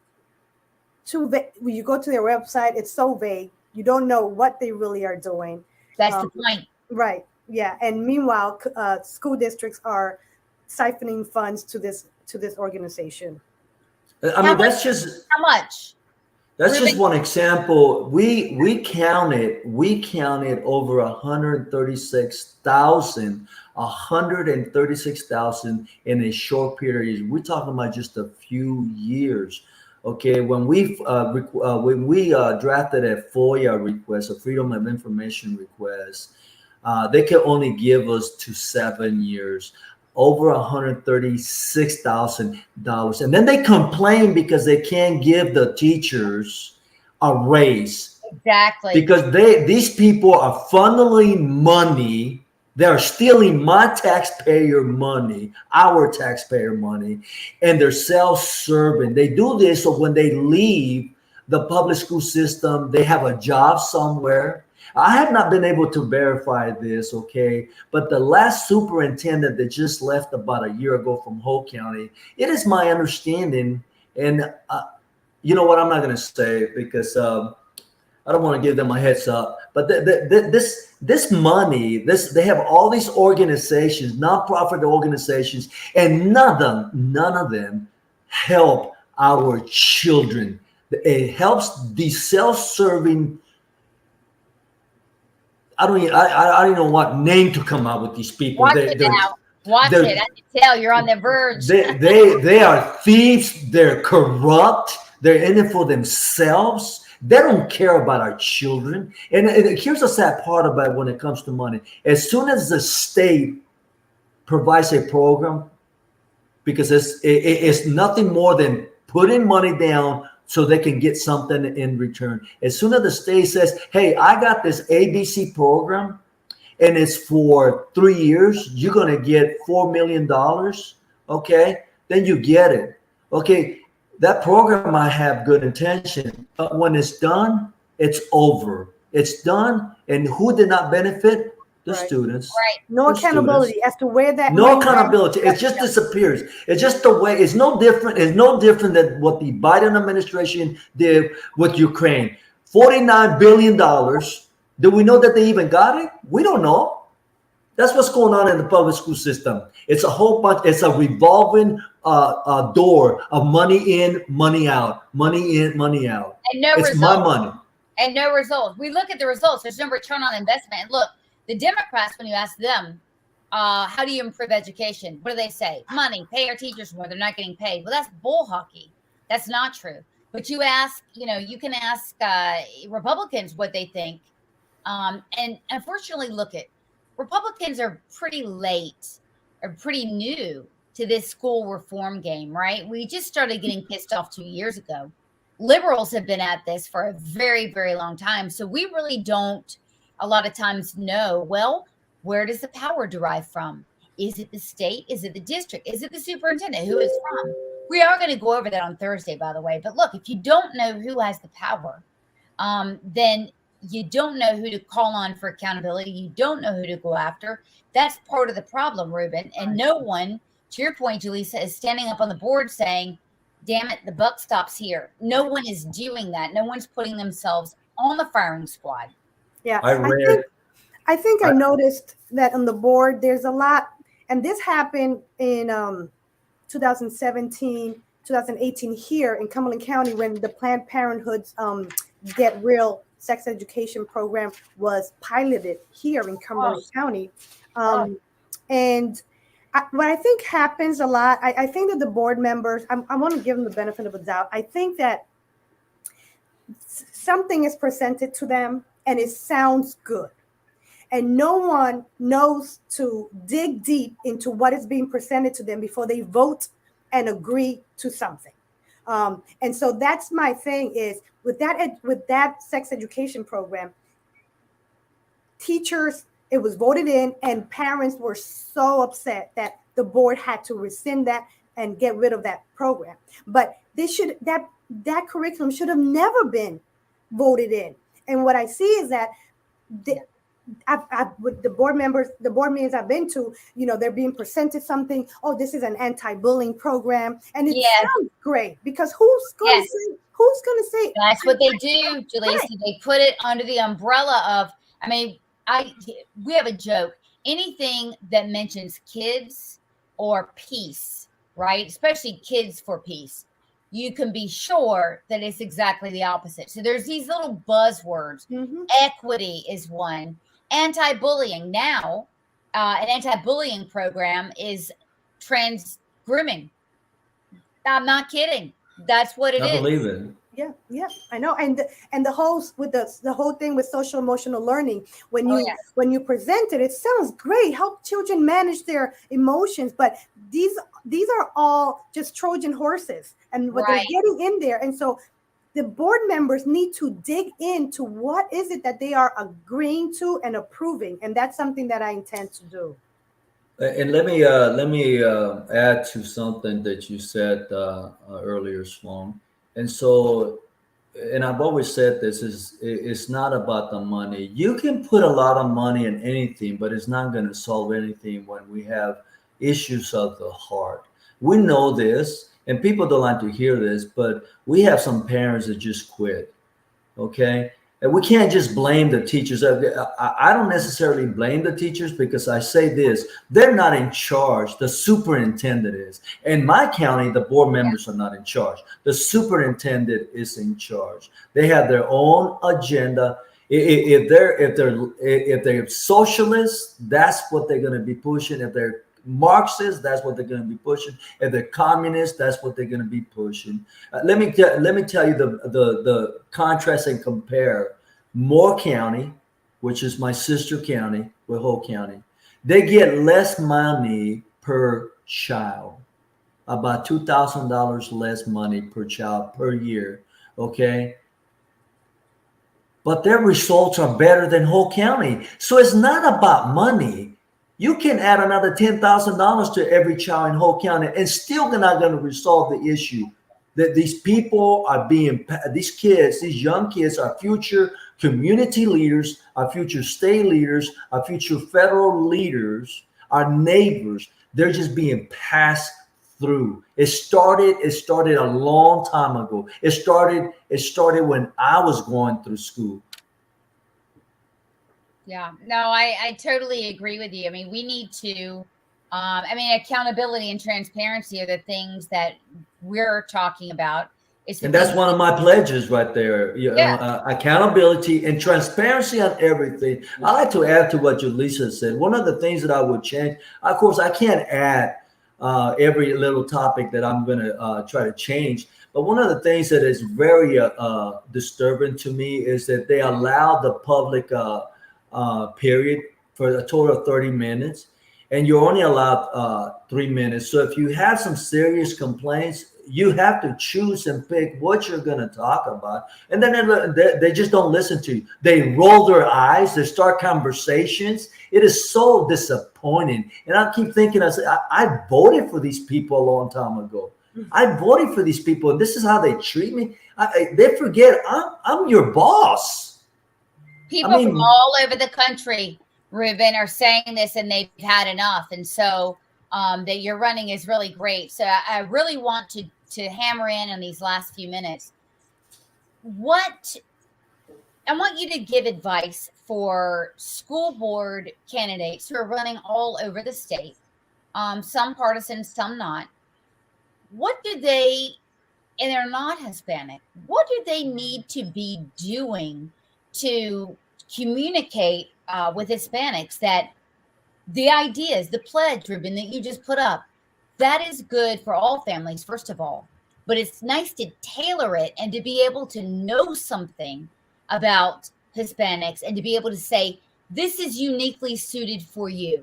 too vague. When you go to their website, it's so vague. You don't know what they really are doing. That's the point. Right. Yeah. And meanwhile, school districts are siphoning funds to this organization. I mean, that's just how much. That's just one example. We counted over 136,000 in a short period. We're talking about just a few years. Okay, when we drafted a FOIA request, a Freedom of Information request, they could only give us to 7 years. Over $136,000, and then they complain because they can't give the teachers a raise. Exactly. Because these people are funneling money. They're stealing my taxpayer money, our taxpayer money, and they're self-serving. They do this so when they leave the public school system, they have a job somewhere. I have not been able to verify this, okay? But the last superintendent that just left about a year ago from Hoke County, it is my understanding, and you know what, I'm not going to say because I don't want to give them a heads up, but this money, they have all these organizations, nonprofit organizations, and none of them help our children. It helps the self-serving. I don't even know what name to come out with these people. Watch it. I can tell you're on the verge. They are thieves. They're corrupt. They're in it for themselves. They don't care about our children. And here's the sad part about it when it comes to money. As soon as the state provides a program, because it's nothing more than putting money down so they can get something in return. As soon as the state says, hey, I got this ABC program and it's for 3 years, you're going to get $4 million. Okay, then you get it. Okay, that program might have good intention, but when it's done, it's over. It's done. And who did not benefit? The students. Right. No accountability as to where that. No accountability. It just disappears. It's just the way. It's no different. It's no different than what the Biden administration did with Ukraine. $49 billion. Do we know that they even got it? We don't know. That's what's going on in the public school system. It's a whole bunch. It's a revolving door of money in, money out, money in, money out. And no results. It's my money. And no results. We look at the results. There's no return on investment. And look, the Democrats, when you ask them, how do you improve education? What do they say? Money, pay our teachers more. They're not getting paid. Well, that's bull hockey. That's not true. But you ask, you can ask Republicans what they think. And unfortunately, look at Republicans are pretty late or pretty new to this school reform game, right? We just started getting pissed off 2 years ago. Liberals have been at this for a very, very long time. So we really don't a lot of times know, well, where does the power derive from? Is it the state? Is it the district? Is it the superintendent? Who is from? We are going to go over that on Thursday, by the way. But look, if you don't know who has the power, then you don't know who to call on for accountability. You don't know who to go after. That's part of the problem, Ruben. And no one, to your point, Julissa, is standing up on the board saying, damn it, the buck stops here. No one is doing that. No one's putting themselves on the firing squad. Yeah, I think I noticed that on the board, there's a lot, and this happened in 2017, 2018 here in Cumberland County when the Planned Parenthood's Get Real sex education program was piloted here in Cumberland County. And what I think happens a lot, I think that the board members, I want to give them the benefit of the doubt. I think that something is presented to them and it sounds good. And no one knows to dig deep into what is being presented to them before they vote and agree to something. And so that's my thing is with that sex education program, teachers, it was voted in and parents were so upset that the board had to rescind that and get rid of that program. But that curriculum should have never been voted in. And what I see is that with the board meetings I've been to, they're being presented something. Oh, this is an anti-bullying program, and it sounds great because who's going to say? That's what they do, Julissa. Right. They put it under the umbrella of. I mean, we have a joke. Anything that mentions kids or peace, right? Especially kids for peace. You can be sure that it's exactly the opposite. So there's these little buzzwords. Mm-hmm. Equity is one. Anti-bullying. Now, an anti-bullying program is trans grooming. I'm not kidding. That's what it is. I believe it. Yeah, I know. And the whole with the whole thing with social emotional learning, when you present it, it sounds great. Help children manage their emotions, but these are all just Trojan horses, and what they're getting in there. And so the board members need to dig into what is it that they are agreeing to and approving, and that's something that I intend to do. And let me add to something that you said earlier, Sloan. And so, and I've always said this it's not about the money. You can put a lot of money in anything, but it's not going to solve anything when we have issues of the heart. We know this, and people don't like to hear this, but we have some parents that just quit. Okay. And we can't just blame the teachers. I don't necessarily blame the teachers because I say this, they're not in charge. The superintendent is. In my county, the board members are not in charge. The superintendent is in charge. They have their own agenda. If they're socialists, that's what they're going to be pushing. If they're Marxists, that's what they're going to be pushing. If they're communists, that's what they're going to be pushing. Let me tell you the contrast and compare. Moore County, which is my sister county with Hoke County, they get less money per child, about $2,000 less money per child per year. Okay. But their results are better than Hoke County. So it's not about money. You can add another $10,000 to every child in Hoke County and still not going to resolve the issue that these people are these kids, these young kids are future community leaders, our future state leaders, our future federal leaders, our neighbors. They're just being passed through. It started a long time ago. It started when I was going through school. Yeah, no, I totally agree with you. I mean, we need to, accountability and transparency are the things that we're talking about. And that's one of my pledges right there. Accountability and transparency on everything. I like to add to what Julissa said. One of the things that I would change, of course, I can't add every little topic that I'm going to try to change. But one of the things that is very disturbing to me is that they allow the public period for a total of 30 minutes, and you're only allowed 3 minutes. So if you have some serious complaints, you have to choose and pick what you're going to talk about. And then they just don't listen to you. They roll their eyes. They start conversations. It is so disappointing. And I keep thinking, I voted for these people a long time ago. I voted for these people, and this is how they treat me. They forget I'm your boss. People from all over the country, Ruben, are saying this, and they've had enough. And so that your running is really great. So I really want to hammer in on these last few minutes. I want you to give advice for school board candidates who are running all over the state, some partisan, some not. What do they, and they're not Hispanic, what do they need to be doing to communicate with Hispanics that the ideas, the pledge, Ruben, that you just put up, that is good for all families, first of all. But it's nice to tailor it and to be able to know something about Hispanics and to be able to say, this is uniquely suited for you.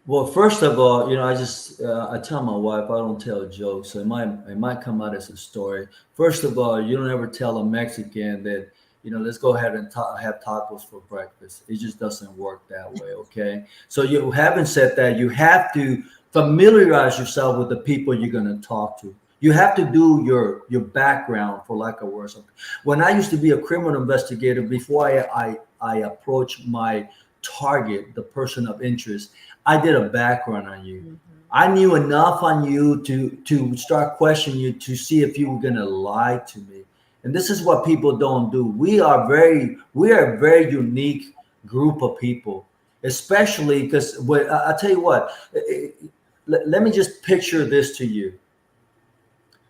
Well, first of all, I tell my wife I don't tell jokes. So it might come out as a story. First of all, you don't ever tell a Mexican that, let's go ahead and have tacos for breakfast. It just doesn't work that way, okay? So you haven't said that. You have to familiarize yourself with the people you're going to talk to. You have to do your background, for lack of words. When I used to be a criminal investigator, before I approached my target, the person of interest, I did a background on you. Mm-hmm. I knew enough on you to start questioning you to see if you were going to lie to me. And this is what people don't do. We are a very unique group of people, especially because I tell you what, let me just picture this to you.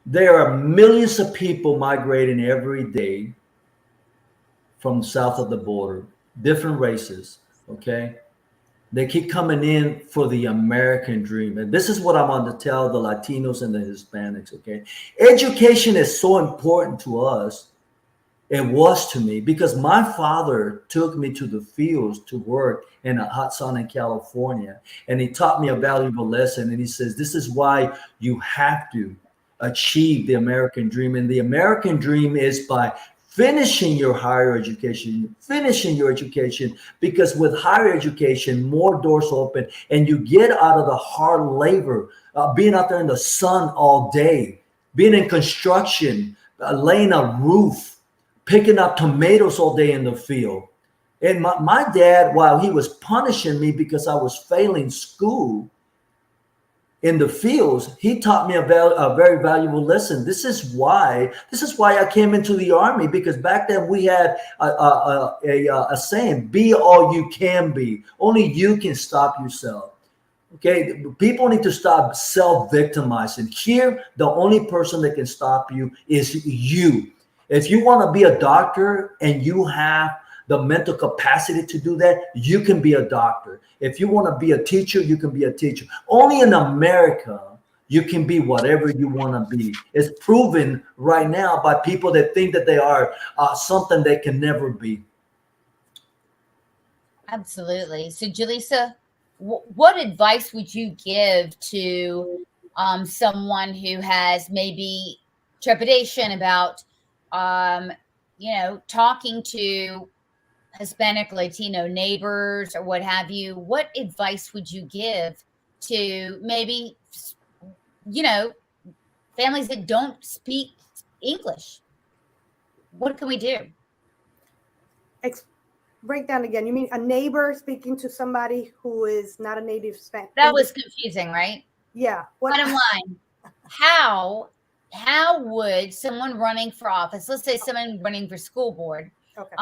There are millions of people migrating every day from south of the border, different races, okay? They keep coming in for the American dream. And this is what I want to tell the Latinos and the Hispanics, okay? Education is so important to us. It was to me because my father took me to the fields to work in a hot sun in California. And he taught me a valuable lesson. And he says, this is why you have to achieve the American dream. And the American dream is by finishing your higher education, because with higher education, more doors open and you get out of the hard labor, being out there in the sun all day, being in construction, laying a roof, picking up tomatoes all day in the field. And my dad, while he was punishing me because I was failing school in the fields, he taught me a very valuable lesson. This is why I came into the Army, because back then we had a saying, be all you can be. Only you can stop yourself. Okay, people need to stop self-victimizing. Here, the only person that can stop you is you. If you want to be a doctor and you have the mental capacity to do that, you can be a doctor. If you want to be a teacher, you can be a teacher. Only in America, you can be whatever you want to be. It's proven right now by people that think that they are something they can never be. Absolutely. So, Julissa, what advice would you give to someone who has maybe trepidation about, talking to Hispanic, Latino neighbors or what have you? What advice would you give to maybe, families that don't speak English? What can we do? Break down again. You mean a neighbor speaking to somebody who is not a native Spanish? That was confusing, right? Yeah. Bottom line, how would someone running for office, let's say someone running for school board, okay,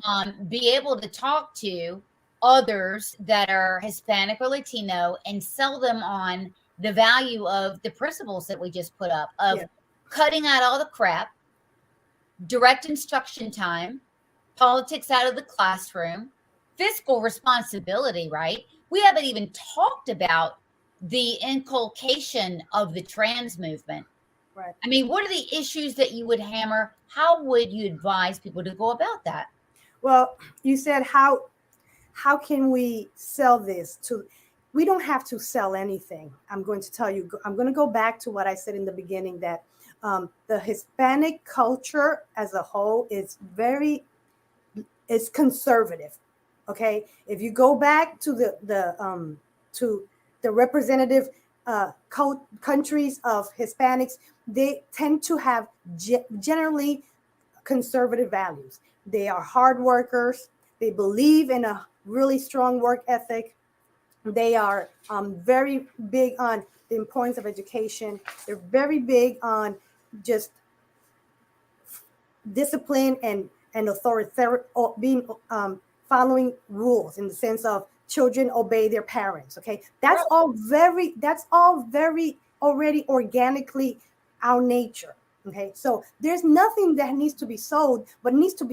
be able to talk to others that are Hispanic or Latino and sell them on the value of the principles that we just put up of cutting out all the crap, direct instruction time, politics out of the classroom, fiscal responsibility, right? We haven't even talked about the inculcation of the trans movement. Right. I mean, what are the issues that you would hammer? How would you advise people to go about that? Well, you said how can we sell this to? We don't have to sell anything. I'm going to tell you. I'm going to go back to what I said in the beginning, that the Hispanic culture as a whole is conservative. Okay, if you go back to the representative countries of Hispanics, they tend to have generally conservative values. They are hard workers. They believe in a really strong work ethic. They are very big on the importance of education. They're very big on just discipline and authority, being following rules in the sense of children obey their parents. Okay, that's all very already organically our nature. Okay, so there's nothing that needs to be sold. What needs to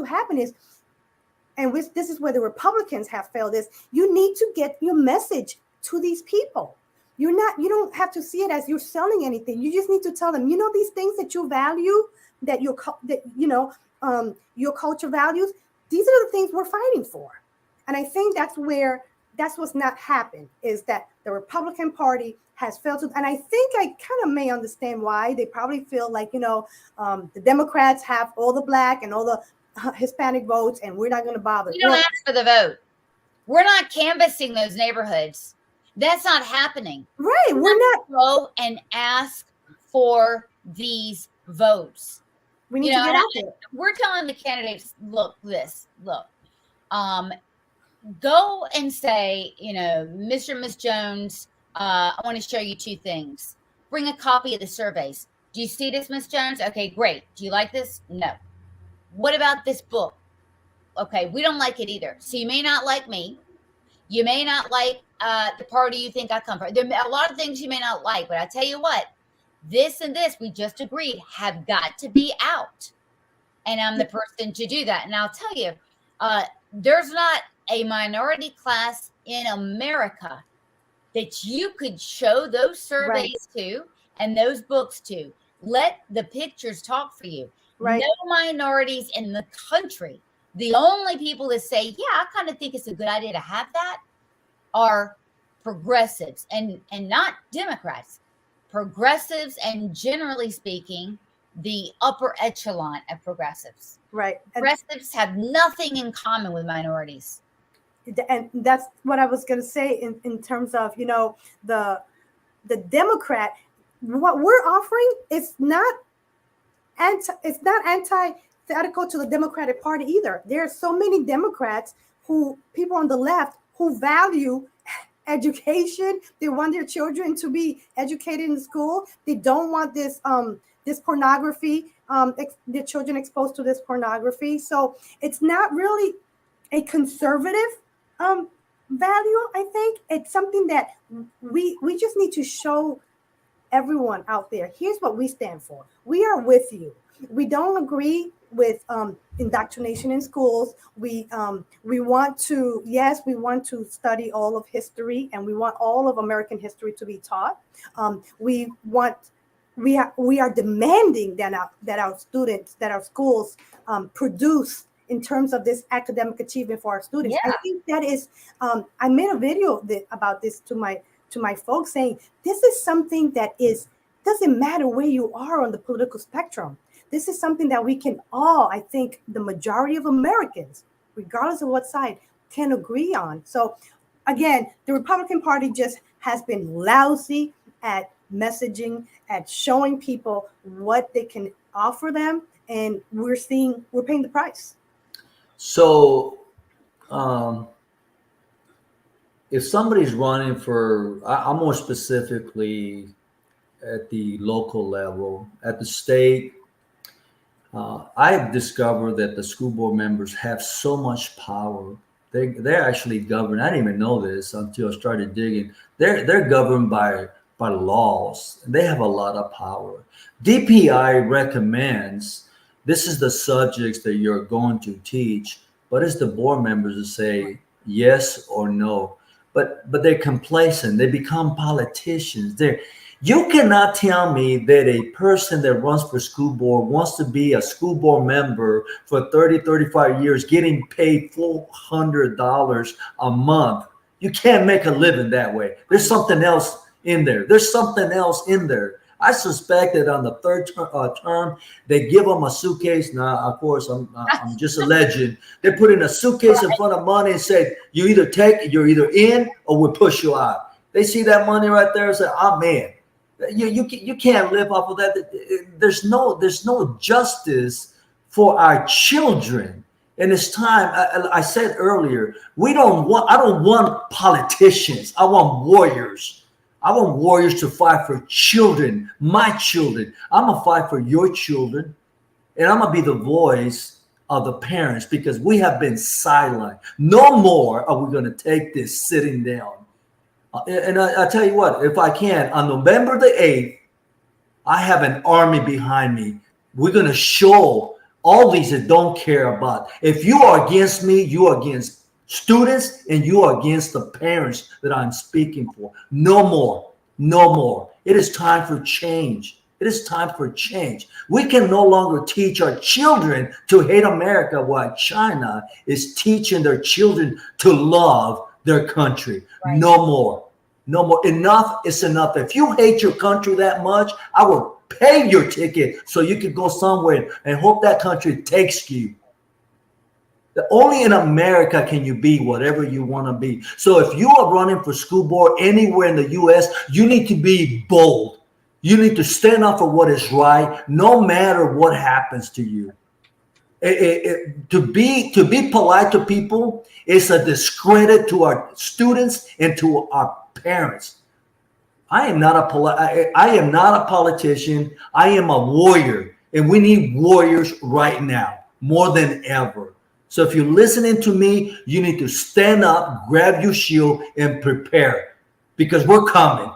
happen is, and this is where the Republicans have failed, is you need to get your message to these people. You don't have to see it as you're selling anything. You just need to tell them, these things that you value, that your culture values, these are the things we're fighting for. And I think that's what's not happened, is that the Republican Party has failed to, and I think I kind of may understand why. They probably feel like, the Democrats have all the Black and all the Hispanic votes, and we're not going to bother. We don't ask for the vote. We're not canvassing those neighborhoods. That's not happening. Right. We're not go and ask for these votes. We need to get out there. We're telling the candidates, look, go and say, Mr. and Miss Jones, I want to show you two things. Bring a copy of the surveys. Do you see this, Miss Jones? Okay, great. Do you like this? No. What about this book? Okay, we don't like it either. So you may not like me. You may not like the party you think I come from. There are a lot of things you may not like, but I tell you what, this and this, we just agreed, have got to be out. And I'm the person to do that. And I'll tell you, there's not a minority class in America that you could show those surveys to and those books to. Let the pictures talk for you. Right. No minorities in the country. The only people that say, yeah, I kind of think it's a good idea to have that, are progressives and not Democrats. Progressives, and generally speaking, the upper echelon of progressives. Right. Progressives have nothing in common with minorities. And that's what I was going to say in terms of, the Democrat, what we're offering is not antithetical to the Democratic Party either. There are so many Democrats people on the left who value education. They want their children to be educated in school. They don't want this pornography, their children exposed to this pornography. So it's not really a conservative value. I think it's something that we just need to show everyone out there. Here's what we stand for. We are with you. We don't agree with indoctrination in schools. We want to study all of history, and we want all of American history to be taught. We are demanding that our students, that our schools produce in terms of this academic achievement for our students. Yeah. I think that is. I made a video about this to my folks, saying this is something that doesn't matter where you are on the political spectrum. This is something that we can all, I think, the majority of Americans, regardless of what side, can agree on. So, again, the Republican Party just has been lousy at messaging, at showing people what they can offer them, and we're paying the price. So, if somebody's running for, I'm more specifically at the local level, at the state, I've discovered that the school board members have so much power. They're actually governed. I didn't even know this until I started digging. They're governed by laws. They have a lot of power. DPI recommends this is the subjects that you're going to teach, but it's the board members to say yes or no. But they're complacent. They become politicians. You cannot tell me that a person that runs for school board wants to be a school board member for 30, 35 years, getting paid $400 a month. You can't make a living that way. There's something else in there. There's something else in there. I suspect that on the third term, they give them a suitcase. Now, of course, I'm just alleging. They put in a suitcase in front of money and say, you either take, you're either in or we'll push you out. They see that money right there and say, oh, man, you can't live off of that. There's no justice for our children. And it's time, I said earlier, I don't want politicians. I want warriors. I want warriors to fight for children, my children. I'm going to fight for your children. And I'm going to be the voice of the parents because we have been silent. No more are we going to take this sitting down. And I tell you what, if I can, on November the 8th, I have an army behind me. We're going to show all these that don't care about. If you are against me, you are against students, and you are against the parents that I'm speaking for. No more. No more. It is time for change. It is time for change. We can no longer teach our children to hate America while China is teaching their children to love their country. Right. No more. No more. Enough is enough. If you hate your country that much, I will pay your ticket so you can go somewhere and hope that country takes you. Only in America can you be whatever you want to be. So if you are running for school board anywhere in the U.S., you need to be bold. You need to stand up for what is right, no matter what happens to you. To be polite to people is a discredit to our students and to our parents. I am not a politician. I am a warrior, and we need warriors right now more than ever. So if you're listening to me, you need to stand up, grab your shield, and prepare because we're coming.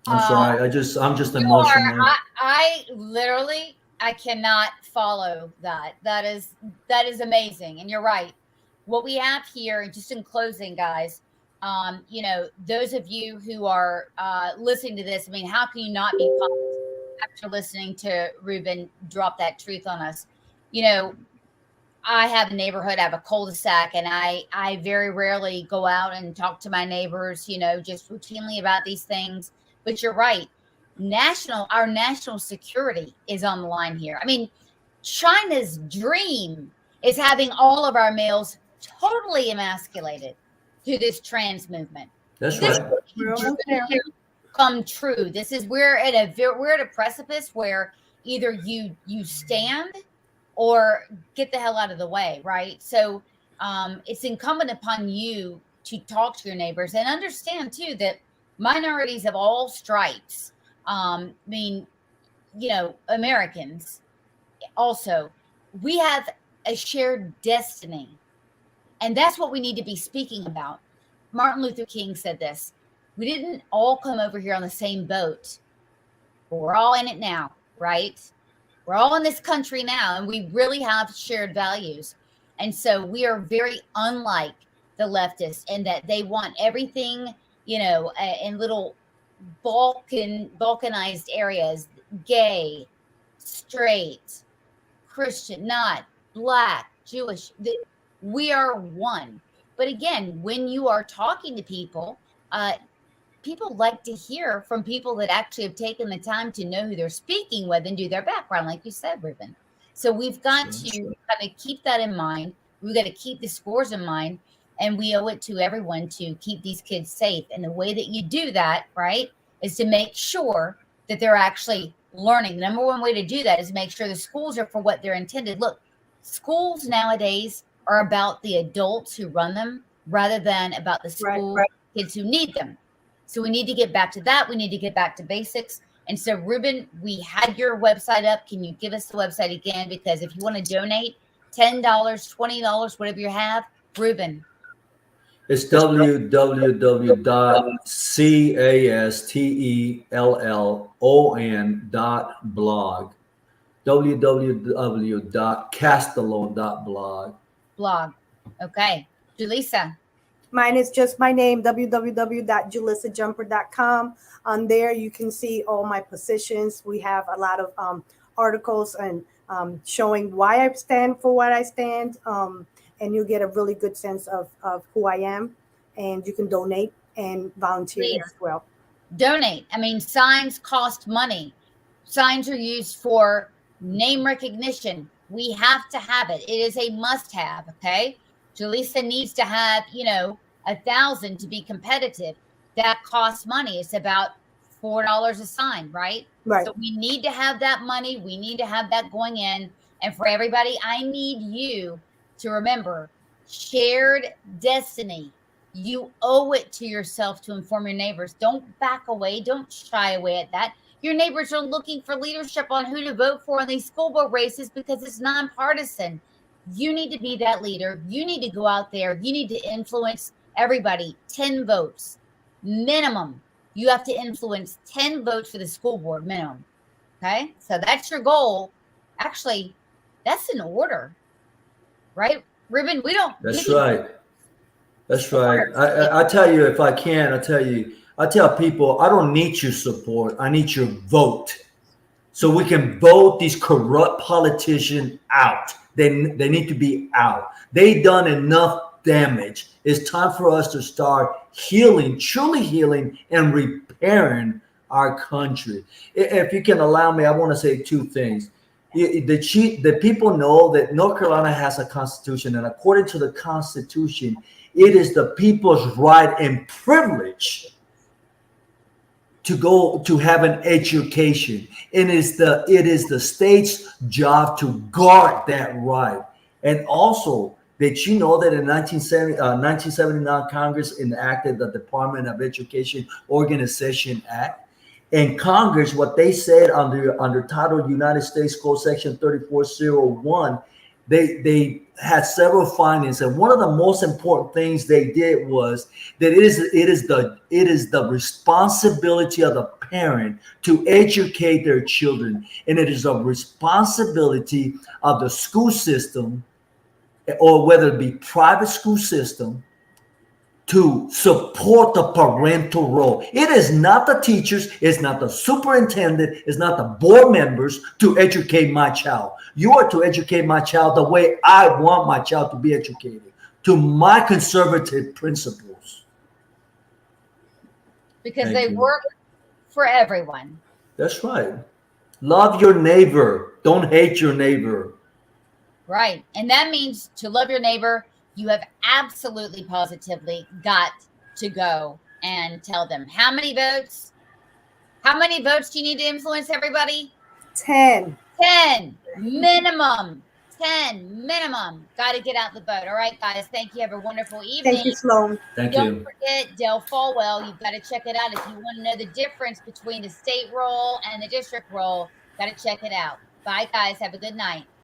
I'm sorry. I'm just emotional. I cannot follow that. That is amazing. And you're right. What we have here, just in closing, guys, those of you who are listening to this, I mean, how can you not be pumped after listening to Ruben drop that truth on us? I have a neighborhood, I have a cul-de-sac, and I very rarely go out and talk to my neighbors, just routinely about these things. But you're right. Our national security is on the line here. I mean, China's dream is having all of our males totally emasculated through this trans movement. That's right. Come true. We're at a precipice where either you stand or get the hell out of the way, right? So it's incumbent upon you to talk to your neighbors and understand too that minorities of all stripes, Americans also, we have a shared destiny. And that's what we need to be speaking about. Martin Luther King said this: we didn't all come over here on the same boat, but we're all in it now, right? We're all in this country now, and we really have shared values. And so we are very unlike the leftists in that they want everything, in little balkanized areas, gay, straight, Christian, not Black, Jewish. We are one. But again, when you are talking to people, people like to hear from people that actually have taken the time to know who they're speaking with and do their background, like you said, Ruben. So we've got to kind of keep that in mind. We've got to keep the scores in mind, and we owe it to everyone to keep these kids safe. And the way that you do that, right, is to make sure that they're actually learning. The number one way to do that is make sure the schools are for what they're intended. Look, schools nowadays are about the adults who run them rather than about the school kids who need them. So we need to get back to that. We need to get back to basics. And so, Ruben, we had your website up. Can you give us the website again? Because if you want to donate $10, $20, whatever you have, Ruben. It's www.castellon.blog. www.castellon.blog. Blog. Okay. Julissa. Mine is just my name, www.julissajumper.com. On there, you can see all my positions. We have a lot of articles and showing why I stand for what I stand. And you'll get a really good sense of who I am. And you can donate and volunteer Please. as well. Donate. I mean, signs cost money. Signs are used for name recognition. We have to have it. It is a must-have. Okay, Julissa needs to have 1,000 to be competitive. That costs money. It's about $4 a sign, right? Right. So we need to have that money. We need to have that going in. And for everybody, I need you to remember shared destiny. You owe it to yourself to inform your neighbors. Don't back away. Don't shy away at that. Your neighbors are looking for leadership on who to vote for in these school board races because it's nonpartisan. You need to be that leader. You need to go out there. You need to influence everybody. 10 votes minimum. You have to influence 10 votes for the school board minimum. Okay, so that's your goal. Actually, that's an order, right, Ruben? We don't. That's right. That's right. I tell you, if I can, I tell people, I don't need your support. I need your vote. So we can vote these corrupt politicians out. They need to be out. They've done enough damage. It's time for us to start healing, truly healing and repairing our country. If you can allow me, I want to say two things. The people know that North Carolina has a constitution, and according to the Constitution, it is the people's right and privilege to go to have an education. It is the state's job to guard that right. And also that that in 1979 Congress enacted the Department of Education Organization Act. And Congress, what they said under Title United States Code Section 3401, they had several findings, and one of the most important things they did was that it is the responsibility of the parent to educate their children, and it is a responsibility of the school system, or whether it be private school system, to support the parental role. It is not the teachers, it's not the superintendent, it's not the board members to educate my child. You are to educate my child the way I want my child to be educated, to my conservative principles. Because they work for everyone. That's right. Love your neighbor. Don't hate your neighbor. Right. And that means to love your neighbor, you have absolutely positively got to go and tell them how many votes. How many votes do you need to influence everybody? 10. 10 minimum. 10 minimum. Got to get out the vote. All right, guys. Thank you. Have a wonderful evening. Thank you, Sloan. Don't forget Dale Falwell. You've got to check it out. If you want to know the difference between the state role and the district role, got to check it out. Bye, guys. Have a good night.